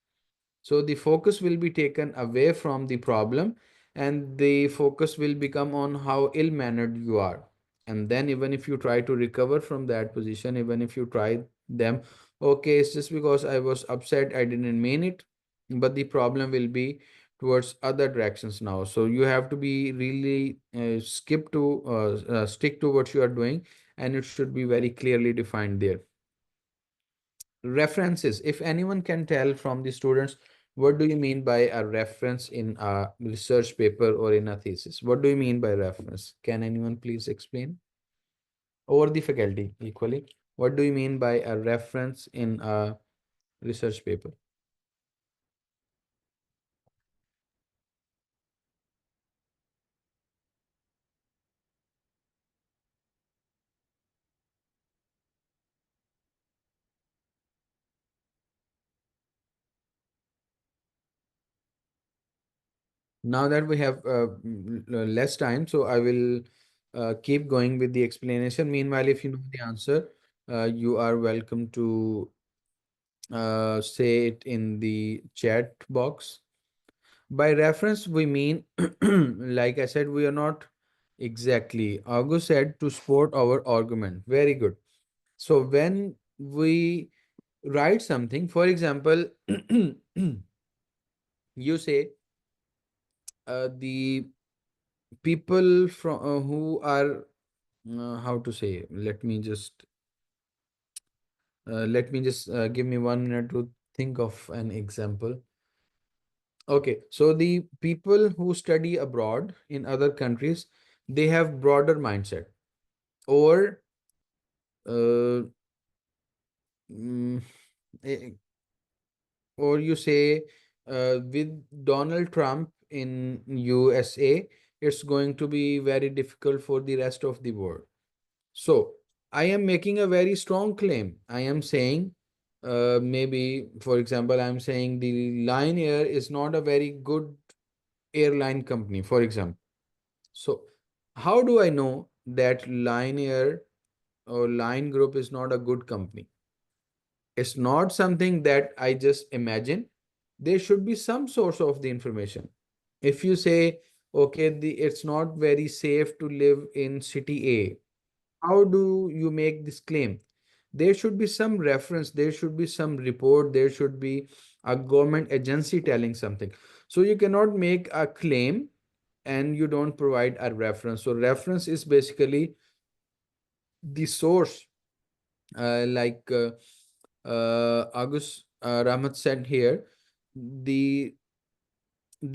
So the focus will be taken away from the problem, and the focus will become on how ill-mannered you are. And then even if you try to recover from that position, even if you try them, okay, it's just because I was upset, I didn't mean it, but the problem will be towards other directions now. So you have to be really stick to what you are doing, and it should be very clearly defined there. References, if anyone can tell from the students, what do you mean by a reference in a research paper or in a thesis? What do you mean by reference? Can anyone please explain? Or the faculty equally, what do you mean by a reference in a research paper? Now that we have less time, so I will keep going with the explanation. Meanwhile, if you know the answer, you are welcome to say it in the chat box. By reference, we mean, like I said, we are not exactly. August said to support our argument. Very good. So when we write something, for example, you say the people from who are how to say. Let me just give me 1 minute to think of an example. Okay, so the people who study abroad in other countries, they have broader mindset. Or uh, mm, eh, or you say with Donald Trump in USA, it's going to be very difficult for the rest of the world. So I am making a very strong claim. I am saying maybe, for example, I'm saying the Lion Air is not a very good airline company, for example. So how do I know that Lion Air or Lion Group is not a good company? It's not something that I just imagine. There should be some source of the information. If you say, okay, it's not very safe to live in city A, how do you make this claim? There should be some reference, there should be some report, there should be a government agency telling something. So you cannot make a claim and you don't provide a reference. So reference is basically the source, like August Rahmat said here, the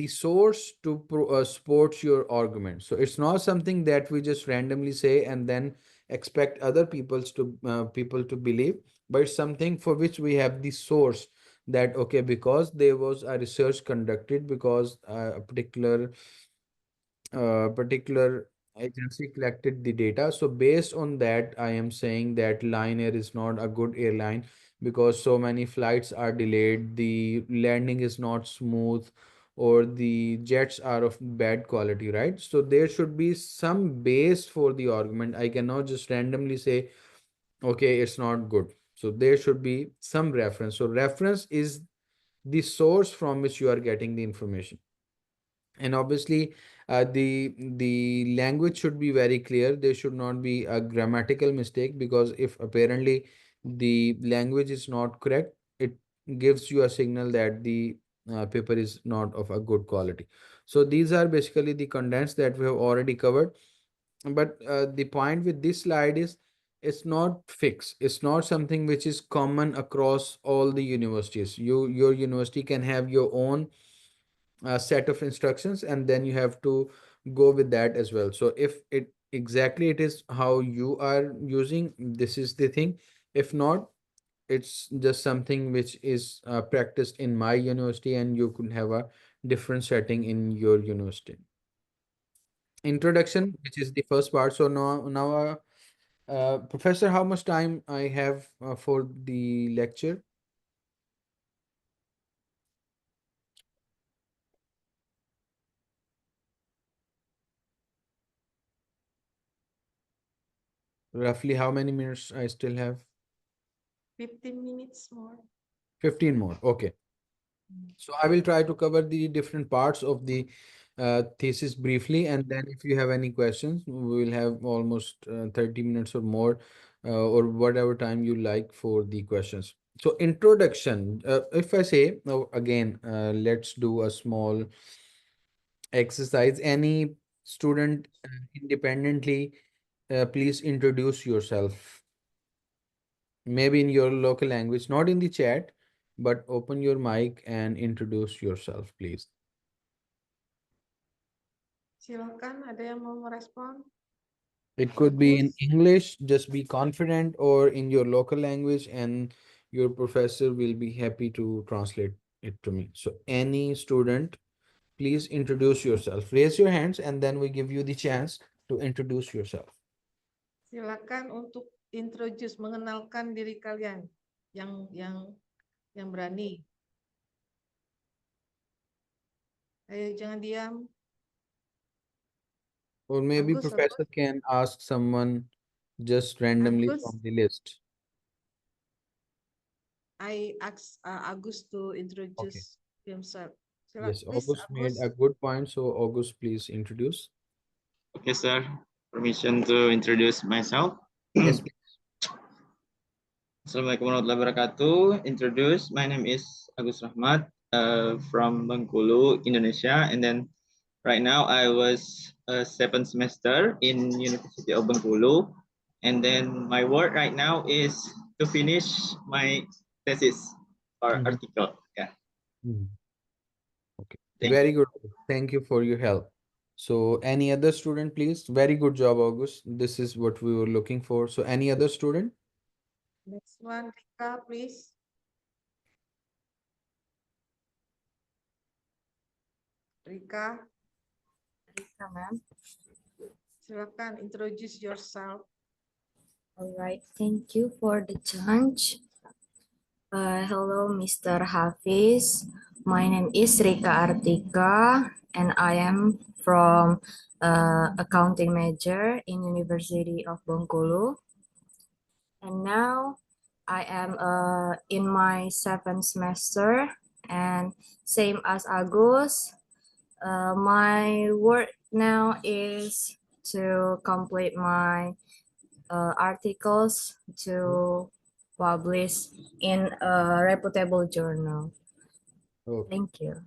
source to support your argument. So it's not something that we just randomly say and then expect other people to believe, but it's something for which we have the source, that okay, because there was a research conducted, because a particular agency collected the data. So based on that, I am saying that Lion Air is not a good airline because so many flights are delayed, the landing is not smooth, or the jets are of bad quality, right? So there should be some base for the argument. I cannot just randomly say, okay, it's not good. So there should be some reference. So reference is the source from which you are getting the information. And obviously the language should be very clear. There should not be a grammatical mistake, because if apparently the language is not correct, it gives you a signal that the paper is not of a good quality. So these are basically the contents that we have already covered. But the point with this slide is, it's not fixed, it's not something which is common across all the universities. Your university can have your own set of instructions, and then you have to go with that as well. So if it is how you are using, this is the thing. If not, it's just something which is practiced in my university, and you could have a different setting in your university. Introduction, which is the first part. So now, Professor, how much time I have for the lecture? Roughly how many minutes I still have? 15 minutes more. 15 more. Okay. So I will try to cover the different parts of the thesis briefly, and then if you have any questions, we will have almost 30 minutes or more, or whatever time you like for the questions. So introduction, if I say, now again, let's do a small exercise. Any student independently, please introduce yourself. Maybe in your local language, not in the chat, but open your mic and introduce yourself, please. Silakan, ada yang mau merespon? It could be in Agus? English, just be confident, or in your local language, and your professor will be happy to translate it to me. So any student, please introduce yourself. Raise your hands, and then we give you the chance to introduce yourself. Silakan untuk introduce, mengenalkan diri kalian yang berani. Ayo, jangan diam. Or maybe Agus, professor can ask someone just randomly Agus. from the list. I ask Agus to introduce himself. Yes, Please, August made Agus. a good point. So August, please introduce. Okay, sir. Permission to introduce myself. Yes, Assalamualaikum warahmatullahi wabarakatuh. Introduce. My name is Agus Rahmat from Bengkulu, Indonesia. And then right now I was a 7th semester in University of Bengkulu. And then my work right now is to finish my thesis or article. Yeah. Okay. Very good. Thank you for your help. So any other student, please? Very good job, August. This is what we were looking for. So any other student? Next one, Rika, please. Rika, Ma'am. silakan introduce yourself. All right, thank you for the chance. Hello, Mr. Hafiz. My name is Rika Artika, and I am from accounting major in University of Bengkulu. And now I am in my 7th semester, and same as Agus, my work now is to complete my articles to publish in a reputable journal. Okay. Thank you.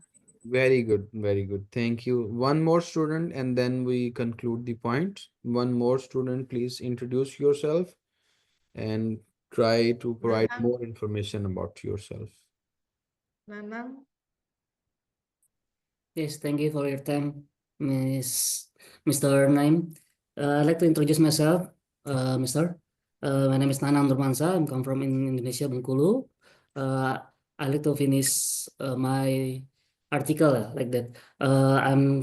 Very good. Very good. Thank you. One more student, and then we conclude the point. One more student, please introduce yourself and try to provide Nanang. more information about yourself. Nanang, Yes, thank you for your time, Mr. Naim. I'd like to introduce myself, Mr. My name is Nanang Nurmansa. I'm come from Indonesia, Bengkulu. I'd like to finish my article like that. I'm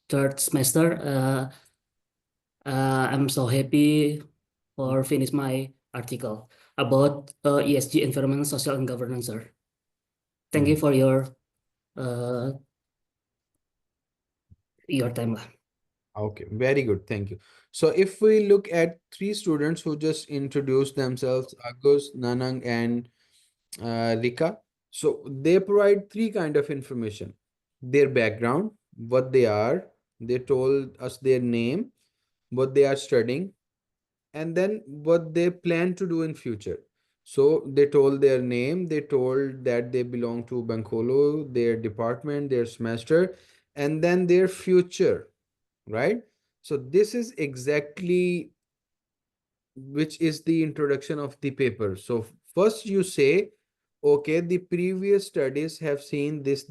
3rd semester. I'm so happy for finish my article about ESG, environment, social, and governance, sir. Thank you for your time. Okay, very good. Thank you. So if we look at 3 students who just introduced themselves, Agus, Nanang, and Rika. So they provide 3 kind of information: their background, what they are, they told us their name, what they are studying, and then what they plan to do in future. So they told their name, they told that they belong to Bengkulu, their department, their semester, and then their future, right? So this is exactly which is the introduction of the paper. So first you say, okay, the previous studies have seen this,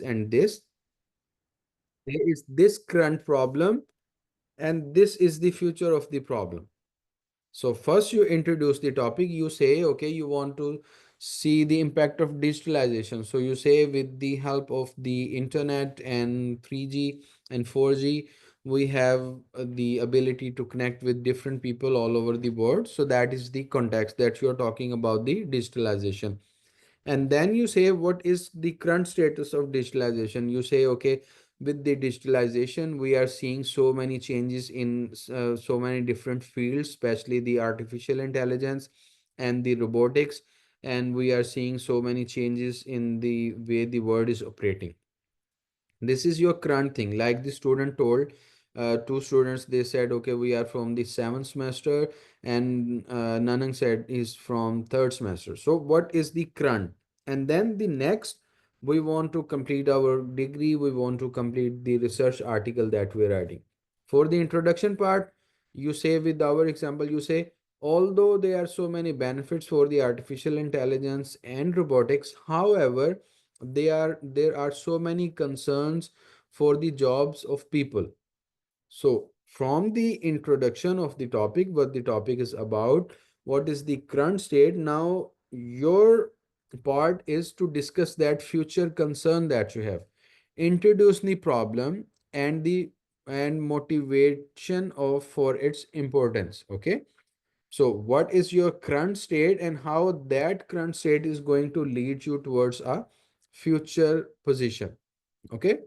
and this. There is this current problem, and this is the future of the problem. So first you introduce the topic, you say, okay, you want to see the impact of digitalization. So you say with the help of the internet and 3G and 4G, we have the ability to connect with different people all over the world. So that is the context that you're talking about, the digitalization. And then you say, what is the current status of digitalization? You say, okay, with the digitalization, we are seeing so many changes in so many different fields, especially the artificial intelligence and the robotics. And we are seeing so many changes in the way the world is operating. This is your current thing. Like the student told, two students, they said, okay, we are from the seventh semester, and Nanang said is from third semester. So what is the current? And then the next, we want to complete our degree, we want to complete the research article that we're writing. For the introduction part, you say, with our example, you say, although there are so many benefits for the artificial intelligence and robotics, however, there are so many concerns for the jobs of people. So from the introduction of the topic, what the topic is about, what is the current state, now your part is to discuss that future concern that you have, introduce the problem and the and motivation of for its importance. Okay, so what is your current state and how that current state is going to lead you towards a future position. Okay.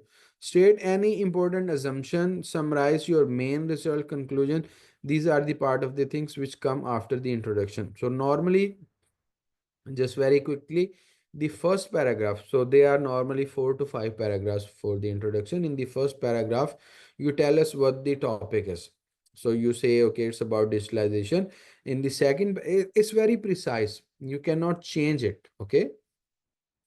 State any important assumption, summarize your main result conclusion. These are the part of the things which come after the introduction. So normally, just very quickly, the first paragraph, so they are normally 4 to 5 paragraphs for the introduction. In the first paragraph, you tell us what the topic is. So you say, okay, it's about digitalization. In the second, it's very precise, you cannot change it. Okay,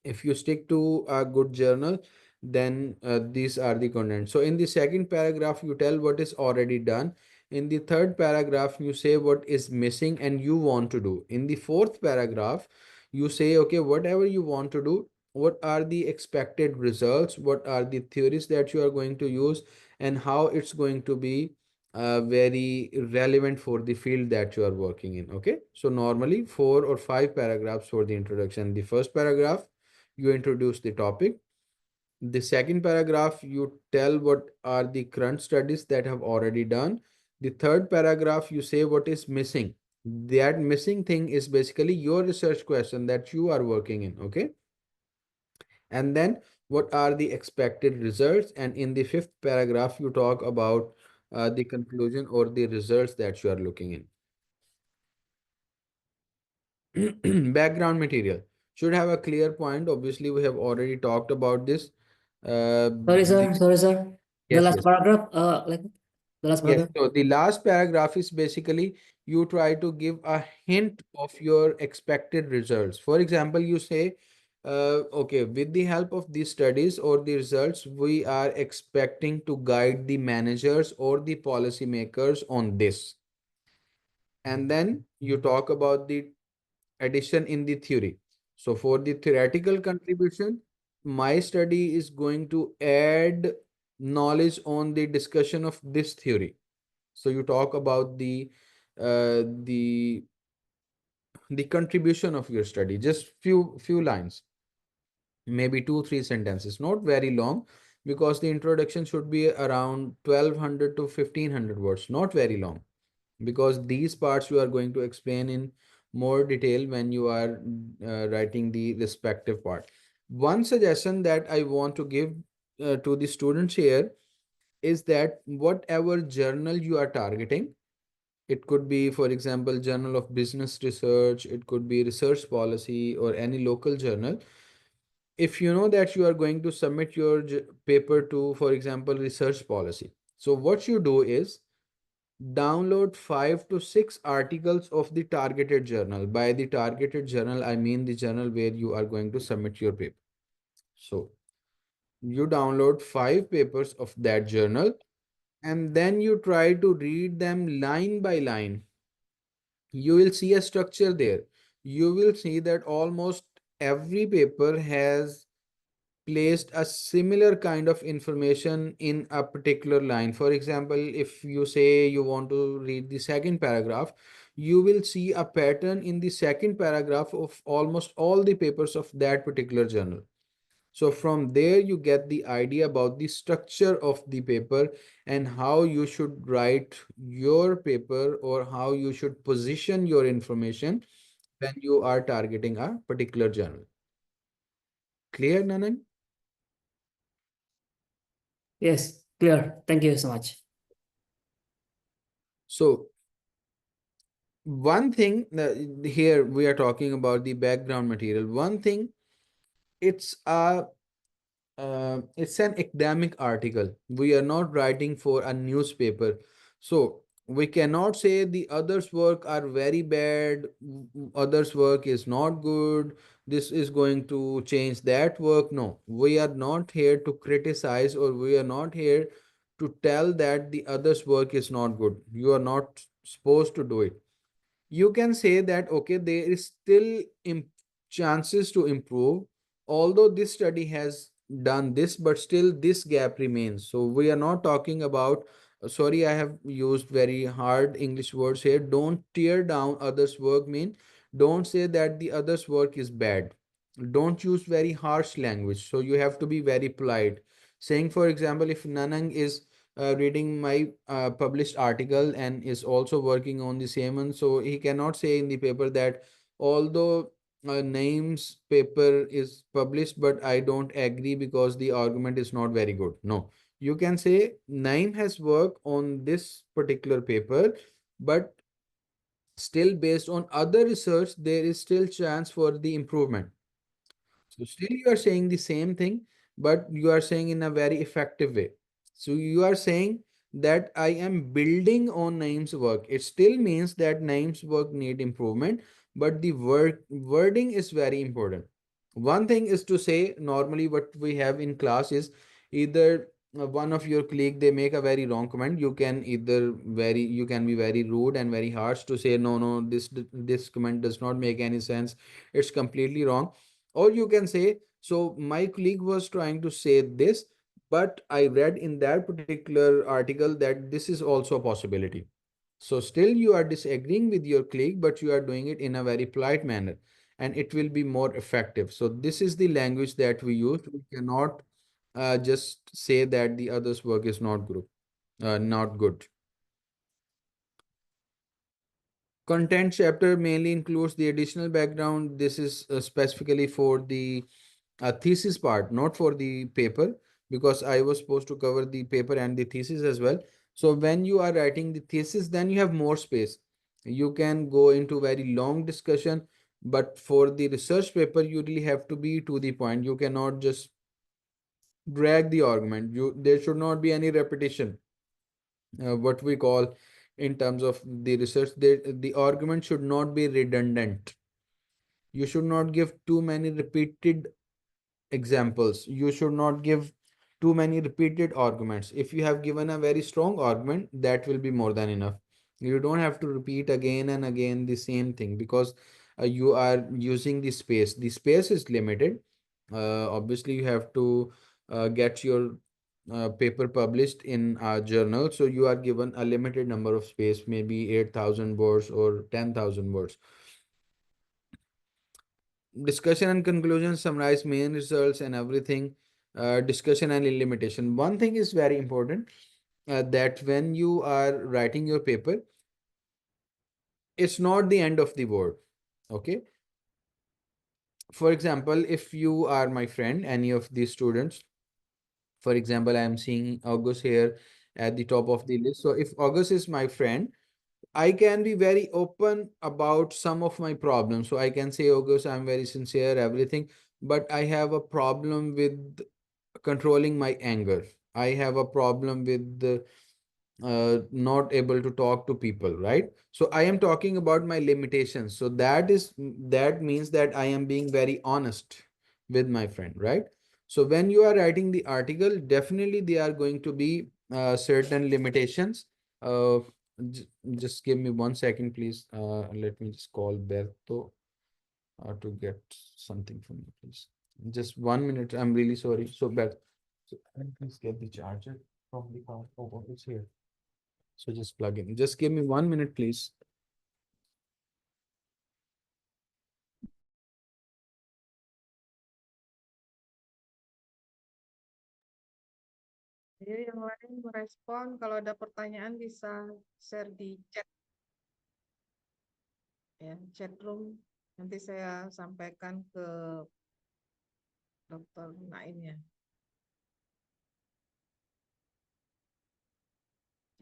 if you stick to a good journal, then these are the content. So in the second paragraph, you tell what is already done. In the third paragraph, you say what is missing and you want to do. In the fourth paragraph, you say, okay, whatever you want to do, what are the expected results, what are the theories that you are going to use, and how it's going to be very relevant for the field that you are working in. Okay, so normally 4 or 5 paragraphs for the introduction. The first paragraph, you introduce the topic. The second paragraph, you tell what are the current studies that have already done. The third paragraph, you say what is missing. That missing thing is basically your research question that you are working in. Okay, and then what are the expected results, and in the fifth paragraph you talk about the conclusion or the results that you are looking in. Background material should have a clear point. Obviously, we have already talked about this. Sorry, sir. The- Sorry, sir. The yes, last yes. paragraph, like the last Yes, paragraph. so the last paragraph is basically you try to give a hint of your expected results. For example, you say, okay, with the help of these studies or the results, we are expecting to guide the managers or the policymakers on this. And then you talk about the addition in the theory. So for the theoretical contribution, my study is going to add knowledge on the discussion of this theory. So you talk about uh, the the contribution of your study, just few lines, maybe 2 3 sentences, not very long, because the introduction should be around 1200 to 1500 words, not very long, because these parts you are going to explain in more detail when you are writing the respective part. One suggestion that I want to give to the students here is that whatever journal you are targeting, it could be, for example, Journal of Business Research, it could be Research Policy or any local journal. If you know that you are going to submit your paper to, for example, Research Policy, so what you do is download 5 to 6 articles of the targeted journal. By the targeted journal, I mean the journal where you are going to submit your paper. So you download 5 papers of that journal and then you try to read them line by line. You will see a structure there. You will see that almost every paper has placed a similar kind of information in a particular line. For example, if you say you want to read the second paragraph, you will see a pattern in the second paragraph of almost all the papers of that particular journal. So from there, you get the idea about the structure of the paper and how you should write your paper or how you should position your information when you are targeting a particular journal. Clear, Nanan? Yes, clear. Thank you so much. So one thing here we are talking about the background material. One thing, it's a it's an academic article. We are not writing for a newspaper. So we cannot say the others' work are very bad, others' work is not good, this is going to change that work. No, we are not here to criticize, or we are not here to tell that the others' work is not good. You are not supposed to do it. You can say that, okay, there is still chances to improve, although this study has done this, but still this gap remains. So we are not talking about, sorry, I have used very hard English words here. Don't tear down others work, mean don't say that the others work is bad. Don't use very harsh language. So you have to be very polite, saying, for example, if Nanang is reading my published article and is also working on the same one, so he cannot say in the paper that although names paper is published, but I don't agree because the argument is not very good. No, you can say Naim has worked on this particular paper, but still based on other research, there is still chance for the improvement. So still you are saying the same thing, but you are saying in a very effective way. So you are saying that I am building on Naeem's work. It still means that Naeem's work need improvement, but the wording is very important. One thing is to say, normally what we have in class is either one of your colleague, they make a very wrong comment. You can you can be very rude and very harsh to say, no, this comment does not make any sense. It's completely wrong. Or you can say, so my colleague was trying to say this, but I read in that particular article that this is also a possibility. So still you are disagreeing with your colleague, but you are doing it in a very polite manner and it will be more effective. So this is the language that we use. We cannot just say that the other's work is not good. Not good. Content chapter mainly includes the additional background. This is specifically for the thesis part, not for the paper, because I was supposed to cover the paper and the thesis as well. So when you are writing the thesis, then you have more space. You can go into very long discussion, but for the research paper, you really have to be to the point. You cannot just drag the argument. There should not be any repetition. What we call in terms of the research, the argument should not be redundant. You should not give too many repeated examples. You should not give too many repeated arguments. If you have given a very strong argument, that will be more than enough. You don't have to repeat again and again the same thing, because you are using the space. The space is limited. Obviously, you have to get your paper published in a journal. So you are given a limited number of space, maybe 8,000 words or 10,000 words. Discussion and conclusion summarize main results and everything. Discussion and limitation. One thing is very important, that when you are writing your paper, it's not the end of the world. Okay. For example, if you are my friend, any of these students, for example, I am seeing August here at the top of the list. So if August is my friend, I can be very open about some of my problems. So I can say, August, I'm very sincere, everything, but I have a problem with controlling my anger. I have a problem with not able to talk to people, right? So I am talking about my limitations. So that means that I am being very honest with my friend, right? So when you are writing the article, definitely there are going to be certain limitations. Uh, just give me 1 second, please. Let me just call Berto to get something from you, please. Just 1 minute. I'm really sorry. So bad. So can you please get the charger from the car? Oh, it's here. So just plug in. Just give me 1 minute, please. Jadi yang lain merespon, kalau ada pertanyaan bisa share di chat. Ya, chat room. Nanti saya sampaikan ke Dr. Naimnya.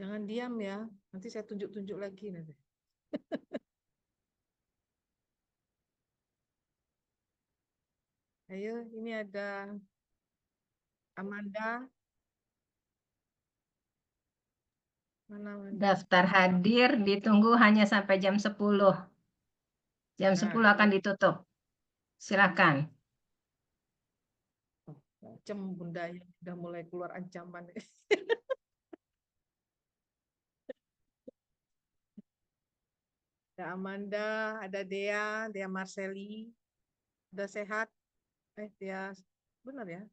Jangan diam ya, nanti saya tunjuk-tunjuk lagi nanti. Ayo, ini ada Amanda. Mana Amanda? Daftar hadir ditunggu hanya sampai jam 10. Jam 10 akan ditutup. Silakan. Macam bunda yang udah mulai keluar ancaman. Ada Amanda, ada Dea Marceli. Udah sehat? Dea, benar ya?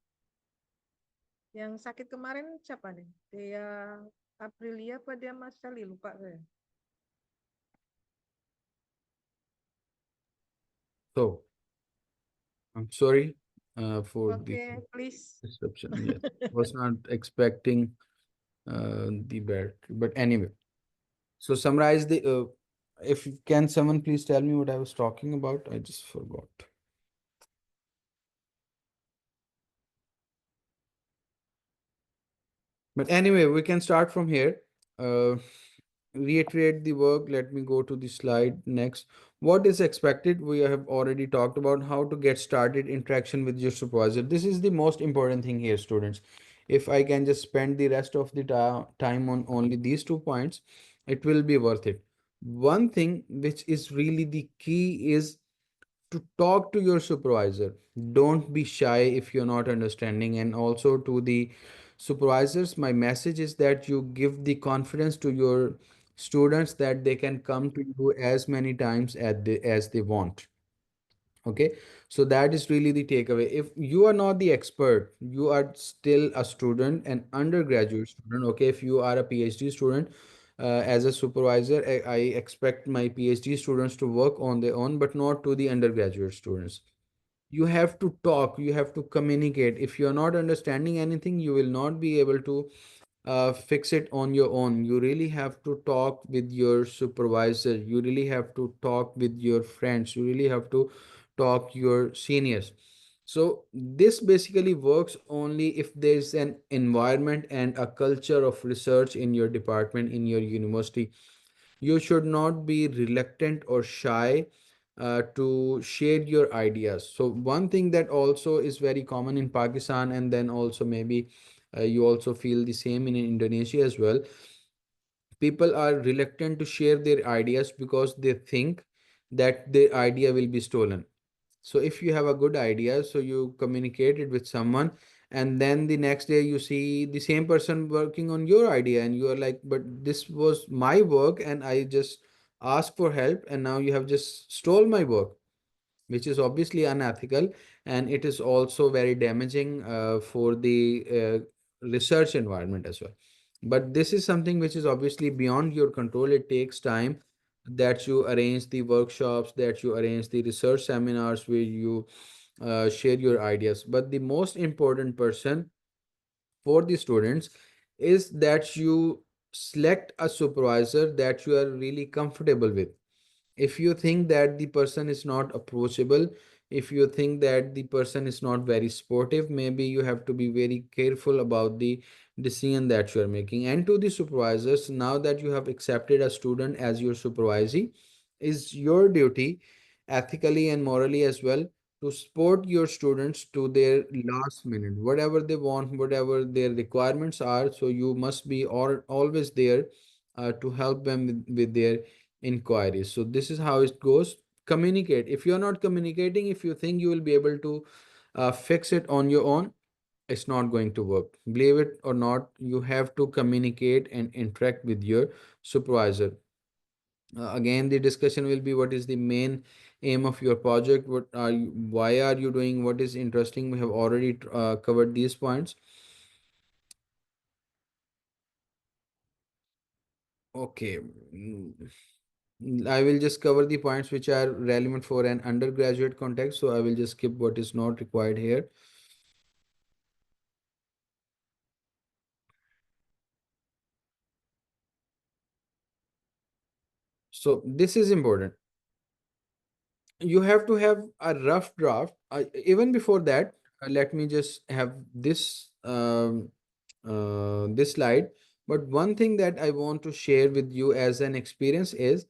Yang sakit kemarin siapa nih? Dea Aprilia apa Dea Marceli? Lupa saya. So I'm sorry for the Okay, please. disruption. Yes, was not expecting the bad, but anyway. So summarize the. If can someone please tell me what I was talking about? I just forgot. But anyway, we can start from here. Reiterate the work. Let me go to the slide next. What is expected? We have already talked about how to get started interaction with your supervisor. This is the most important thing here, students. If I can just spend the rest of the time on only these 2 points, it will be worth it. One thing which is really the key is to talk to your supervisor. Don't be shy if you're not understanding. And also to the supervisors, my message is that you give the confidence to your students that they can come to you as many times as they want. Okay, so that is really the takeaway. If you are not the expert, you are still a student, an undergraduate student. Okay, if you are a PhD student, as a supervisor, I expect my PhD students to work on their own, but not to the undergraduate students. You have to talk, you have to communicate. If you're not understanding anything, you will not be able to fix it on your own. You really have to talk with your supervisor. You really have to talk with your friends. You really have to talk your seniors. So this basically works only if there's an environment and a culture of research in your department, in your university. You should not be reluctant or shy to share your ideas. So one thing that also is very common in Pakistan, and then also maybe you also feel the same in Indonesia as well. People are reluctant to share their ideas because they think that their idea will be stolen. So if you have a good idea, so you communicate it with someone, and then the next day you see the same person working on your idea, and you are like, but this was my work and I just asked for help, and now you have just stole my work, which is obviously unethical, and it is also very damaging for the research environment as well. But this is something which is obviously beyond your control. It takes time that you arrange the workshops, that you arrange the research seminars where you share your ideas. But the most important person for the students is that you select a supervisor that you are really comfortable with. If you think that the person is not approachable, if you think that the person is not very supportive, maybe you have to be very careful about the decision that you are making. And to the supervisors, now that you have accepted a student as your supervisee, is your duty, ethically and morally as well, to support your students to their last minute, whatever they want, whatever their requirements are. So you must be always there to help them with their inquiries. So this is how it goes. Communicate. If you're not communicating, if you think you will be able to fix it on your own, it's not going to work. Believe it or not, you have to communicate and interact with your supervisor. Again, the discussion will be what is the main aim of your project, why are you doing, what is interesting. We have already covered these points. Okay. I will just cover the points which are relevant for an undergraduate context. So I will just skip what is not required here. So this is important. You have to have a rough draft. Even before that, let me just have this this slide. But one thing that I want to share with you as an experience is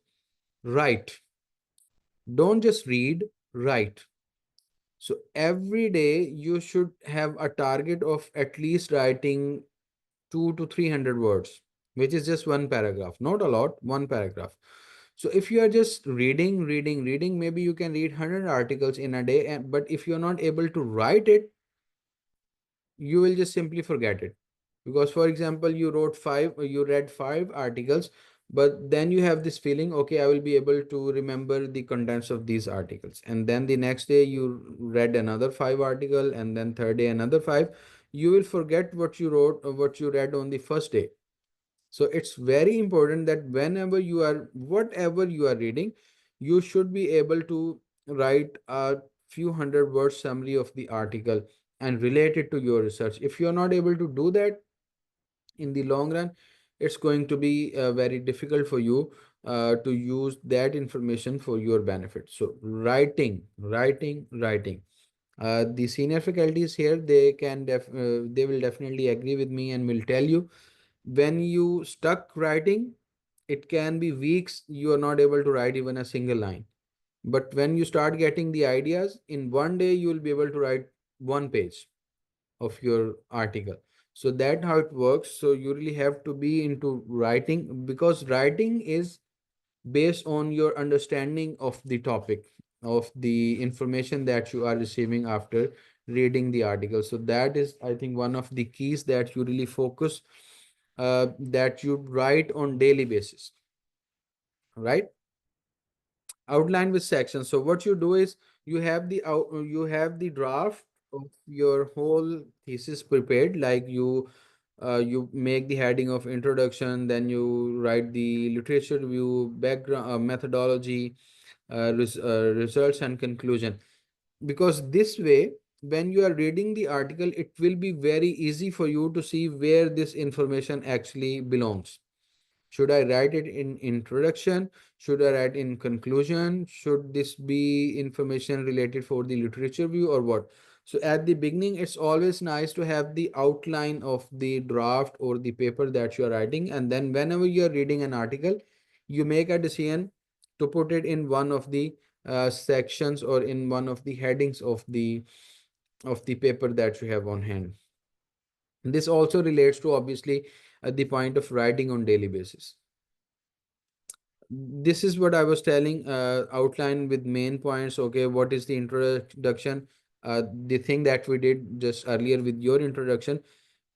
write. Don't just read, write. So every day you should have a target of at least writing 2 to 300 words, which is just one paragraph, not a lot, one paragraph. So if you are just reading, maybe you can read 100 articles in a day, but if you're not able to write it, you will just simply forget it. Because for example, you read 5 articles, but then you have this feeling, okay, I will be able to remember the contents of these articles. And then the next day you read another 5 article, and then third day another 5. You will forget what you wrote or what you read on the first day. So it's very important that whatever you are reading, you should be able to write a few hundred word summary of the article and relate it to your research. If you're not able to do that, in the long run, it's going to be very difficult for you to use that information for your benefit. So writing. The senior faculties here, they will definitely agree with me and will tell you, when you stuck writing, it can be weeks you are not able to write even a single line. But when you start getting the ideas, in one day you will be able to write 1 page of your article. So that how it works. So you really have to be into writing, because writing is based on your understanding of the topic, of the information that you are receiving after reading the article. So that is, I think, one of the keys that you really focus, that you write on daily basis, right? Outline with sections. So what you do is, you have the draft of your whole thesis prepared. Like you make the heading of introduction, then you write the literature review, background, methodology, results and conclusion. Because this way, when you are reading the article, it will be very easy for you to see where this information actually belongs. Should I write it in introduction? Should I write in conclusion? Should this be information related for the literature review or what? So at the beginning, it's always nice to have the outline of the draft or the paper that you are writing. And then whenever you are reading an article, you make a decision to put it in one of the sections or in one of the headings of the paper that you have on hand. This also relates to, obviously, the point of writing on daily basis. This is what I was telling, outline with main points. Okay, what is the introduction? The thing that we did just earlier with your introduction,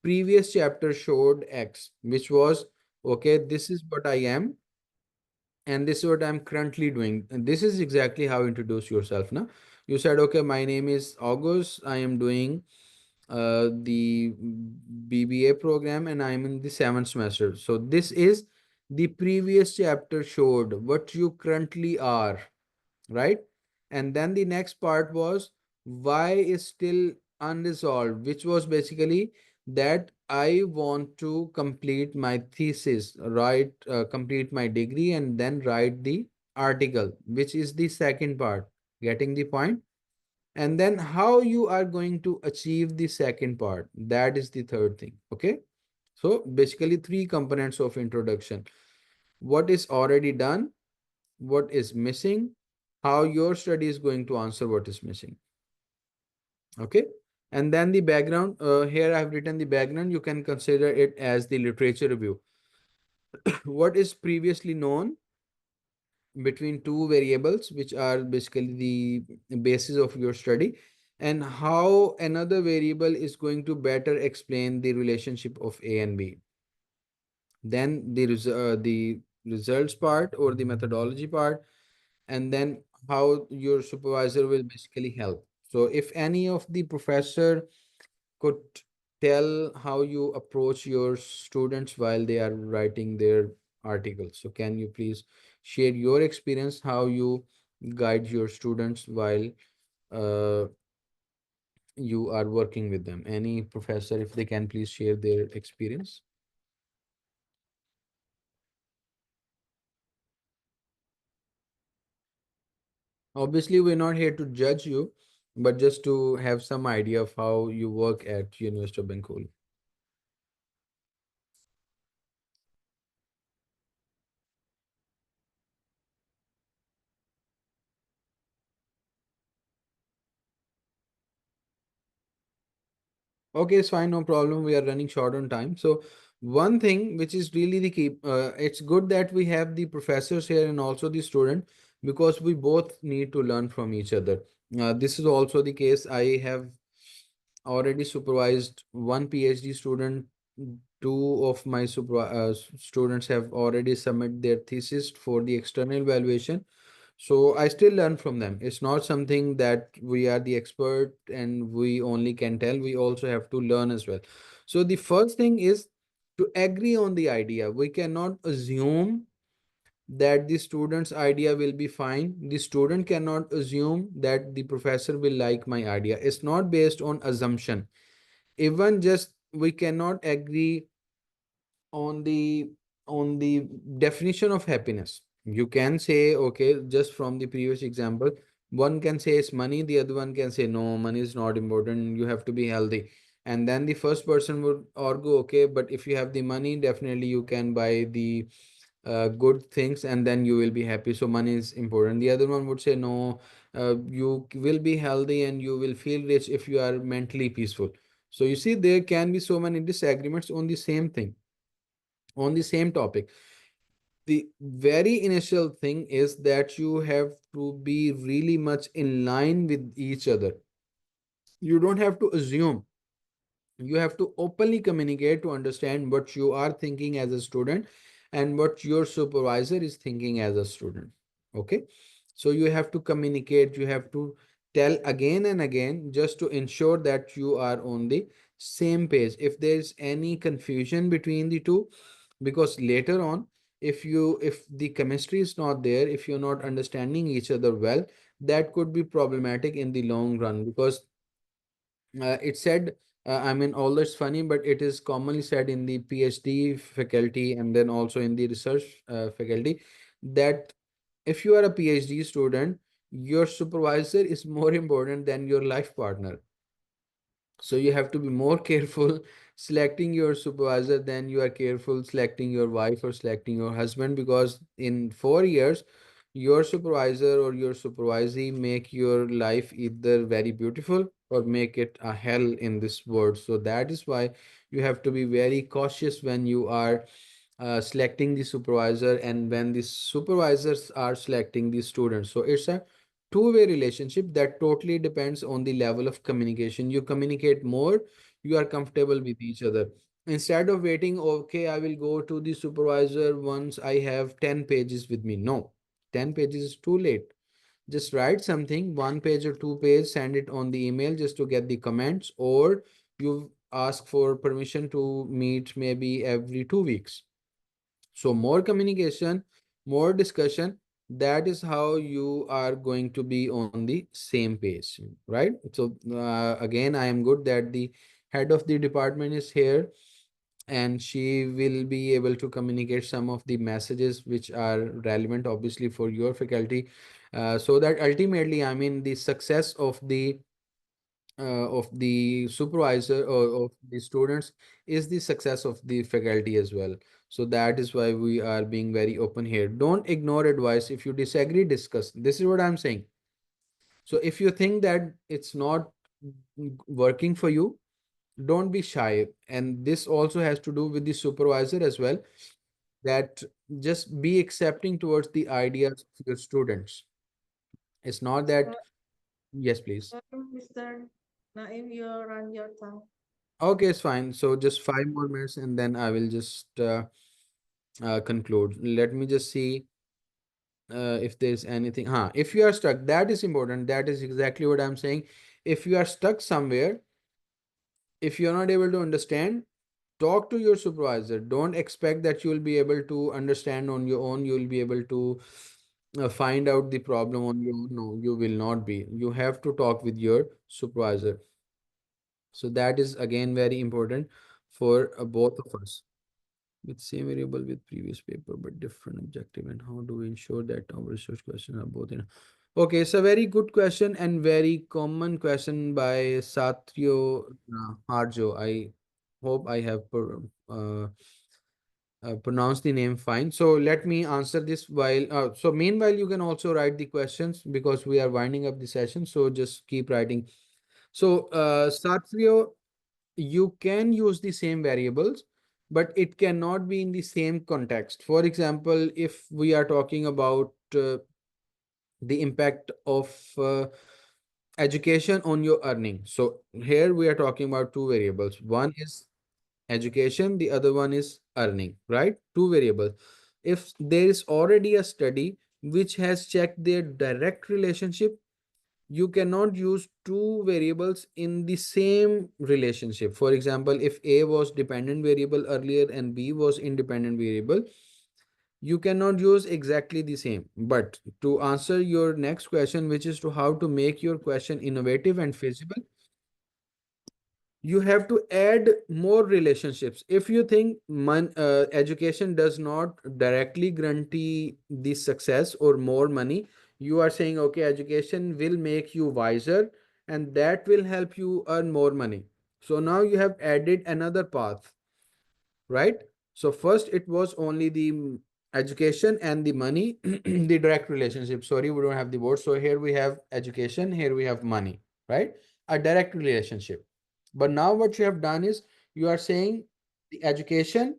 previous chapter showed X, which was, okay, this is what I am, and this is what I'm currently doing. And this is exactly how you introduce yourself. Now, you said, okay, my name is August. I am doing the BBA program and I'm in the 7th semester. So this is the previous chapter showed what you currently are, right? And then the next part was why is still unresolved, which was basically that I want to complete my thesis, complete my degree, and then write the article, which is the second part. Getting the point? And then how you are going to achieve the second part, that is the third thing. Okay, so basically 3 components of introduction: what is already done, what is missing, how your study is going to answer what is missing. Okay, and then the background, here I've written the background. You can consider it as the literature review. What is previously known between 2 variables, which are basically the basis of your study, and how another variable is going to better explain the relationship of A and B. Then the results part or the methodology part, and then how your supervisor will basically help. So if any of the professor could tell how you approach your students while they are writing their articles. So can you please share your experience, how you guide your students while uh, you are working with them? Any professor, if they can please share their experience. Obviously, we're not here to judge you, but just to have some idea of how you work at University of Bengal. Okay, it's fine, no problem. We are running short on time. So one thing which is really the key, it's good that we have the professors here and also the student, because we both need to learn from each other. This is also the case. I have already supervised one PhD student. Two of my students have already submitted their thesis for the external evaluation. So I still learn from them. It's not something that we are the expert and we only can tell. We also have to learn as well. So the first thing is to agree on the idea. We cannot assume that the student's idea will be fine. The student cannot assume that the professor will like my idea. It's not based on assumption. Even just we cannot agree on the definition of happiness. You can say, okay, just from the previous example, one can say it's money, the other one can say no, money is not important, you have to be healthy. And then the first person would argue, okay, but if you have the money, definitely you can buy the good things and then you will be happy, so money is important. The other one would say no, you will be healthy and you will feel rich if you are mentally peaceful. So you see, there can be so many disagreements on the same thing, on the same topic. The very initial thing is that you have to be really much in line with each other. You don't have to assume. You have to openly communicate to understand what you are thinking as a student and what your supervisor is thinking as a student. Okay. So you have to communicate, you have to tell again and again just to ensure that you are on the same page. If there's any confusion between the two, because later on, if the chemistry is not there, if you're not understanding each other well, that could be problematic in the long run. Because it said, I mean, although it's funny, but it is commonly said in the PhD faculty and then also in the research faculty, that if you are a PhD student, your supervisor is more important than your life partner. So you have to be more careful selecting your supervisor than you are careful selecting your wife or selecting your husband, because in 4 years, your supervisor or your supervisee make your life either very beautiful or make it a hell in this world. So that is why you have to be very cautious when you are selecting the supervisor and when the supervisors are selecting the students. So it's a two-way relationship that totally depends on the level of communication. You communicate more, you are comfortable with each other. Instead of waiting, okay, I will go to the supervisor once I have 10 pages with me. No, 10 pages is too late. Just write something, 1 page or 2 page, send it on the email just to get the comments, or you ask for permission to meet maybe every 2 weeks. So more communication, more discussion. That is how you are going to be on the same page, right? So again, I am good that the head of the department is here and she will be able to communicate some of the messages which are relevant, obviously, for your faculty, so that ultimately, I mean, the success of the supervisor or of the students is the success of the faculty as well. So that is why we are being very open here. Don't ignore advice. If you disagree, discuss. This is what I'm saying. So if you think that it's not working for you, don't be shy. And this also has to do with the supervisor as well, that just be accepting towards the ideas of your students. It's not that, yes, please. Mr. Naim, you run your time. Okay, it's fine. So just 5 more minutes and then I will just conclude. Let me just see. if there's anything, if you are stuck, that is important. That is exactly what I'm saying. If you are stuck somewhere, if you're not able to understand, talk to your supervisor. Don't expect that you will be able to understand on your own. You will be able to find out the problem on your own. No, you will not be. You have to talk with your supervisor. So that is again very important for both of us. With same variable with previous paper but different objective, and how do we ensure that our research questions are both in? Okay, it's a very good question and very common question by Satrio Harjo. I hope I have pronounced the name fine. So let me answer this while so meanwhile you can also write the questions because we are winding up the session, so just keep writing. So Satrio, you can use the same variables, but it cannot be in the same context. For example, if we are talking about the impact of education on your earning. So here we are talking about two variables. One is education, the other one is earning, right? Two variables. If there is already a study which has checked their direct relationship, you cannot use two variables in the same relationship. For example, if A was dependent variable earlier and B was independent variable, you cannot use exactly the same. But to answer your next question, which is to how to make your question innovative and feasible, you have to add more relationships. If you think education does not directly guarantee the success or more money, you are saying, okay, education will make you wiser and that will help you earn more money. So now you have added another path, right? So first it was only the education and the money, the direct relationship. Sorry, we don't have the word. So here we have education, here we have money, right? A direct relationship. But now what you have done is you are saying the education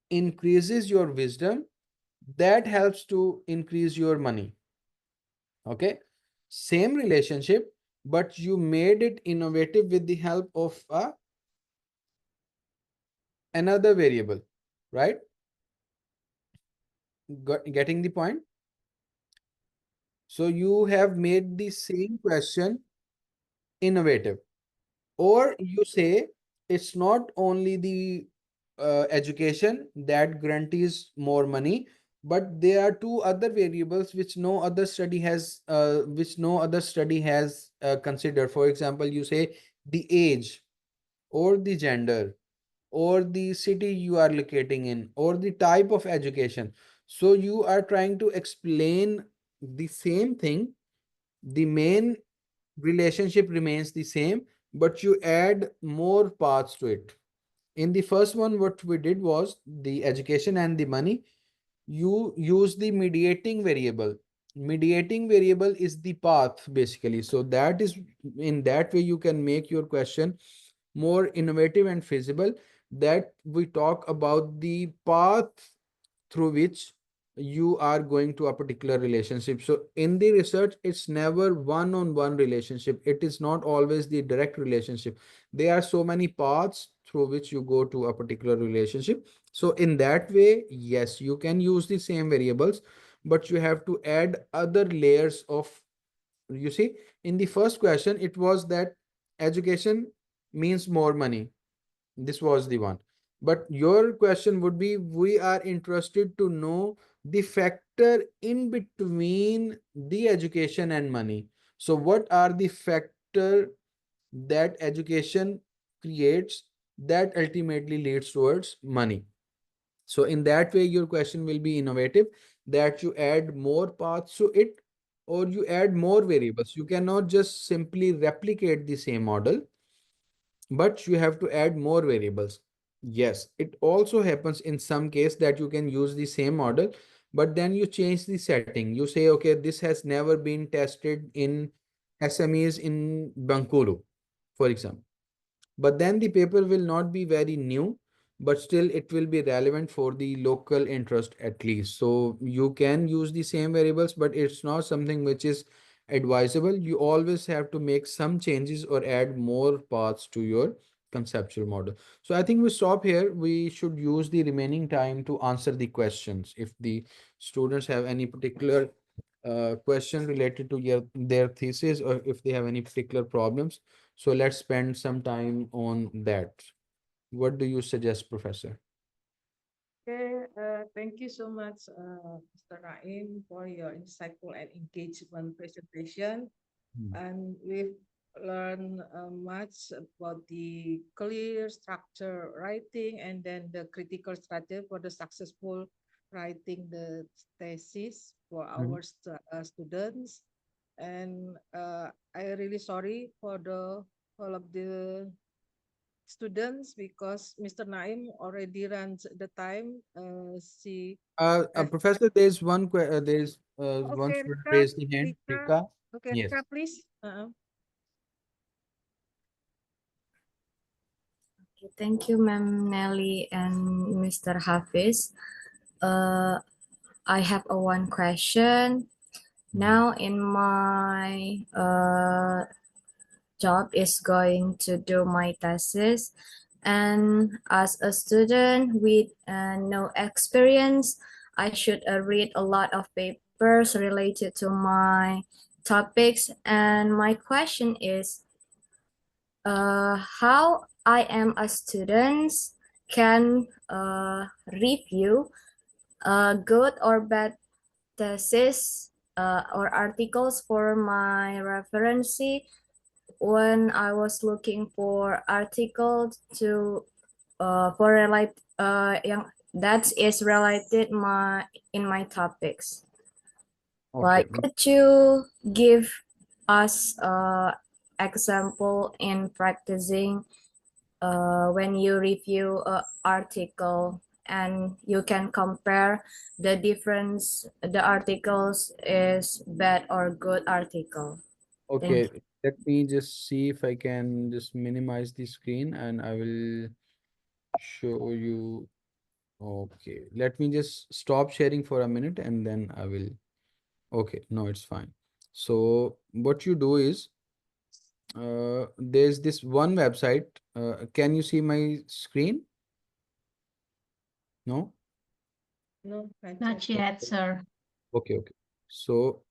increases your wisdom, that helps to increase your money. Okay. Same relationship, but you made it innovative with the help of another variable, right? Getting the point? So you have made the same question innovative. Or you say it's not only the education that guarantees more money, but there are two other variables which no other study has considered. For example, you say the age or the gender or the city you are locating in or the type of education. So you are trying to explain the same thing. The main relationship remains the same, but you add more parts to it. In the first one, what we did was the education and the money. You use the mediating variable. Mediating variable is the path basically. So that is, in that way you can make your question more innovative and feasible, that we talk about the path through which you are going to a particular relationship. So in the research, it's never one-on-one relationship. It is not always the direct relationship. There are so many paths through which you go to a particular relationship. So in that way, yes, you can use the same variables, but you have to add other layers of, you see, in the first question, it was that education means more money. This was the one. But your question would be, we are interested to know the factor in between the education and money. So what are the factor that education creates that ultimately leads towards money? So in that way, your question will be innovative, that you add more paths to it or you add more variables. You cannot just simply replicate the same model, but you have to add more variables. Yes, it also happens in some case that you can use the same model, but then you change the setting. You say, okay, this has never been tested in SMEs in Bengkulu, for example. But then the paper will not be very new, but still it will be relevant for the local interest at least. So you can use the same variables, but it's not something which is advisable. You always have to make some changes or add more paths to your conceptual model. So I think we stop here. We should use the remaining time to answer the questions. If the students have any particular question related to their thesis, or if they have any particular problems, so let's spend some time on that. What do you suggest, Professor? Okay, thank you so much, Mr. Naim, for your insightful and engagement presentation. And we've learned much about the clear structure writing and then the critical strategy for the successful writing the thesis for our students. And I really sorry for all of the students because Mr. Naim already runs the time. Professor, there's one there's one Okay, student Rika, raised the hand. Rika. Rika? Okay, Yes. Rika, please. Thank you, Ma'am Nelly and Mr. Hafiz. I have one question. Now in my job is going to do my thesis, and as a student with no experience, I should read a lot of papers related to my topics. And my question is, how I am a student can review good or bad thesis or articles for my reference when I was looking for articles to for that is related in my topics. Okay. Like, could you give us example in practicing when you review an article and you can compare the difference the articles is bad or good article? Okay, let me just see if I can just minimize the screen and I will show you. Okay, let me just stop sharing for a minute and then I will. Okay, no, it's fine. So what you do is, there's this one website. Can you see my screen? No? No, Not yet, sir. Okay, okay. So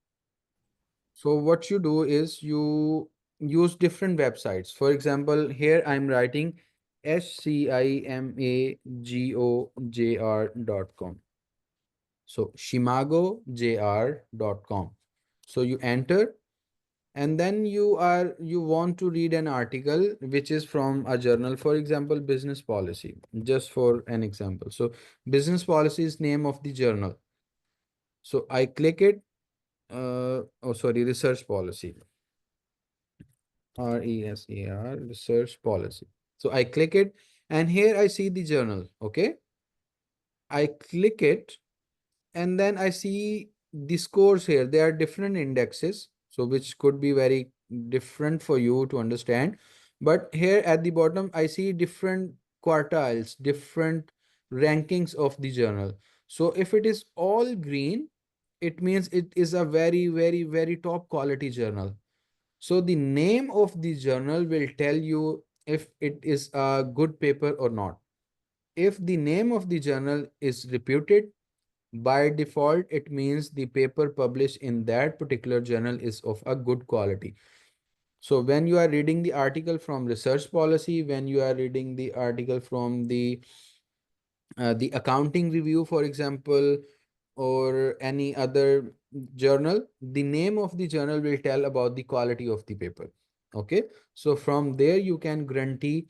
what you do is you use different websites. For example, here I'm writing shimagojr.com. So shimagojr.com. So you enter, and then you want to read an article which is from a journal, for example, business policy, just for an example. So business policy is name of the journal. So I click it. Research policy. RESER, research policy. So I click it, and here I see the journal. Okay. I click it, and then I see the scores here. There are different indexes, so which could be very different for you to understand. But here at the bottom, I see different quartiles, different rankings of the journal. So if it is all green, it means it is a very, very, very top quality journal. So the name of the journal will tell you if it is a good paper or not. If the name of the journal is reputed, by default, it means the paper published in that particular journal is of a good quality. So when you are reading the article from research policy, when you are reading the article from the accounting review, for example, or any other journal, the name of the journal will tell about the quality of the paper. Okay, so from there you can guarantee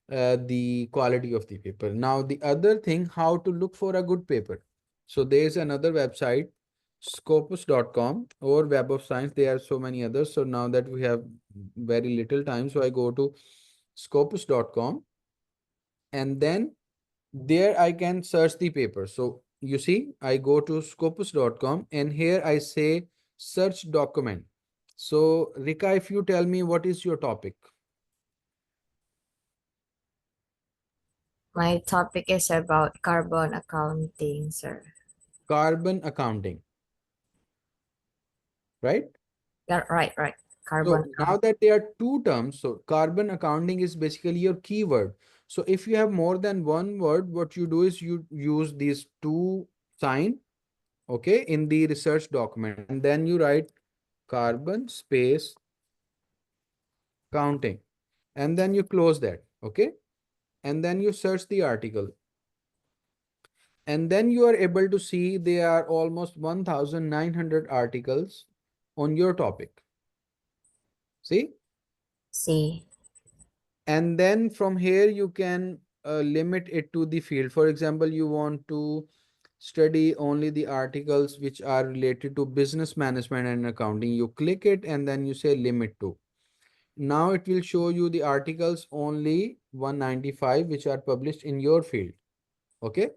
the quality of the paper. Now the other thing, how to look for a good paper. So there's another website, scopus.com or Web of Science. There are so many others. So now that we have very little time, so I go to scopus.com, and then there I can search the paper. So you see, I go to scopus.com, and here I say search document. So Rika, if you tell me what is your topic? My topic is about carbon accounting, sir. Carbon accounting, right? Yeah, right. Carbon So now that there are two terms, so carbon accounting is basically your keyword. So if you have more than one word, what you do is you use these two sign, okay, in the research document, and then you write carbon space counting, and then you close that, okay, and then you search the article, and then you are able to see there are almost 1900 articles on your topic. See? C. And then from here you can limit it to the field. For example, you want to study only the articles which are related to business management and accounting. You click it and then you say limit to. Now it will show you the articles only 195 which are published in your field. Okay.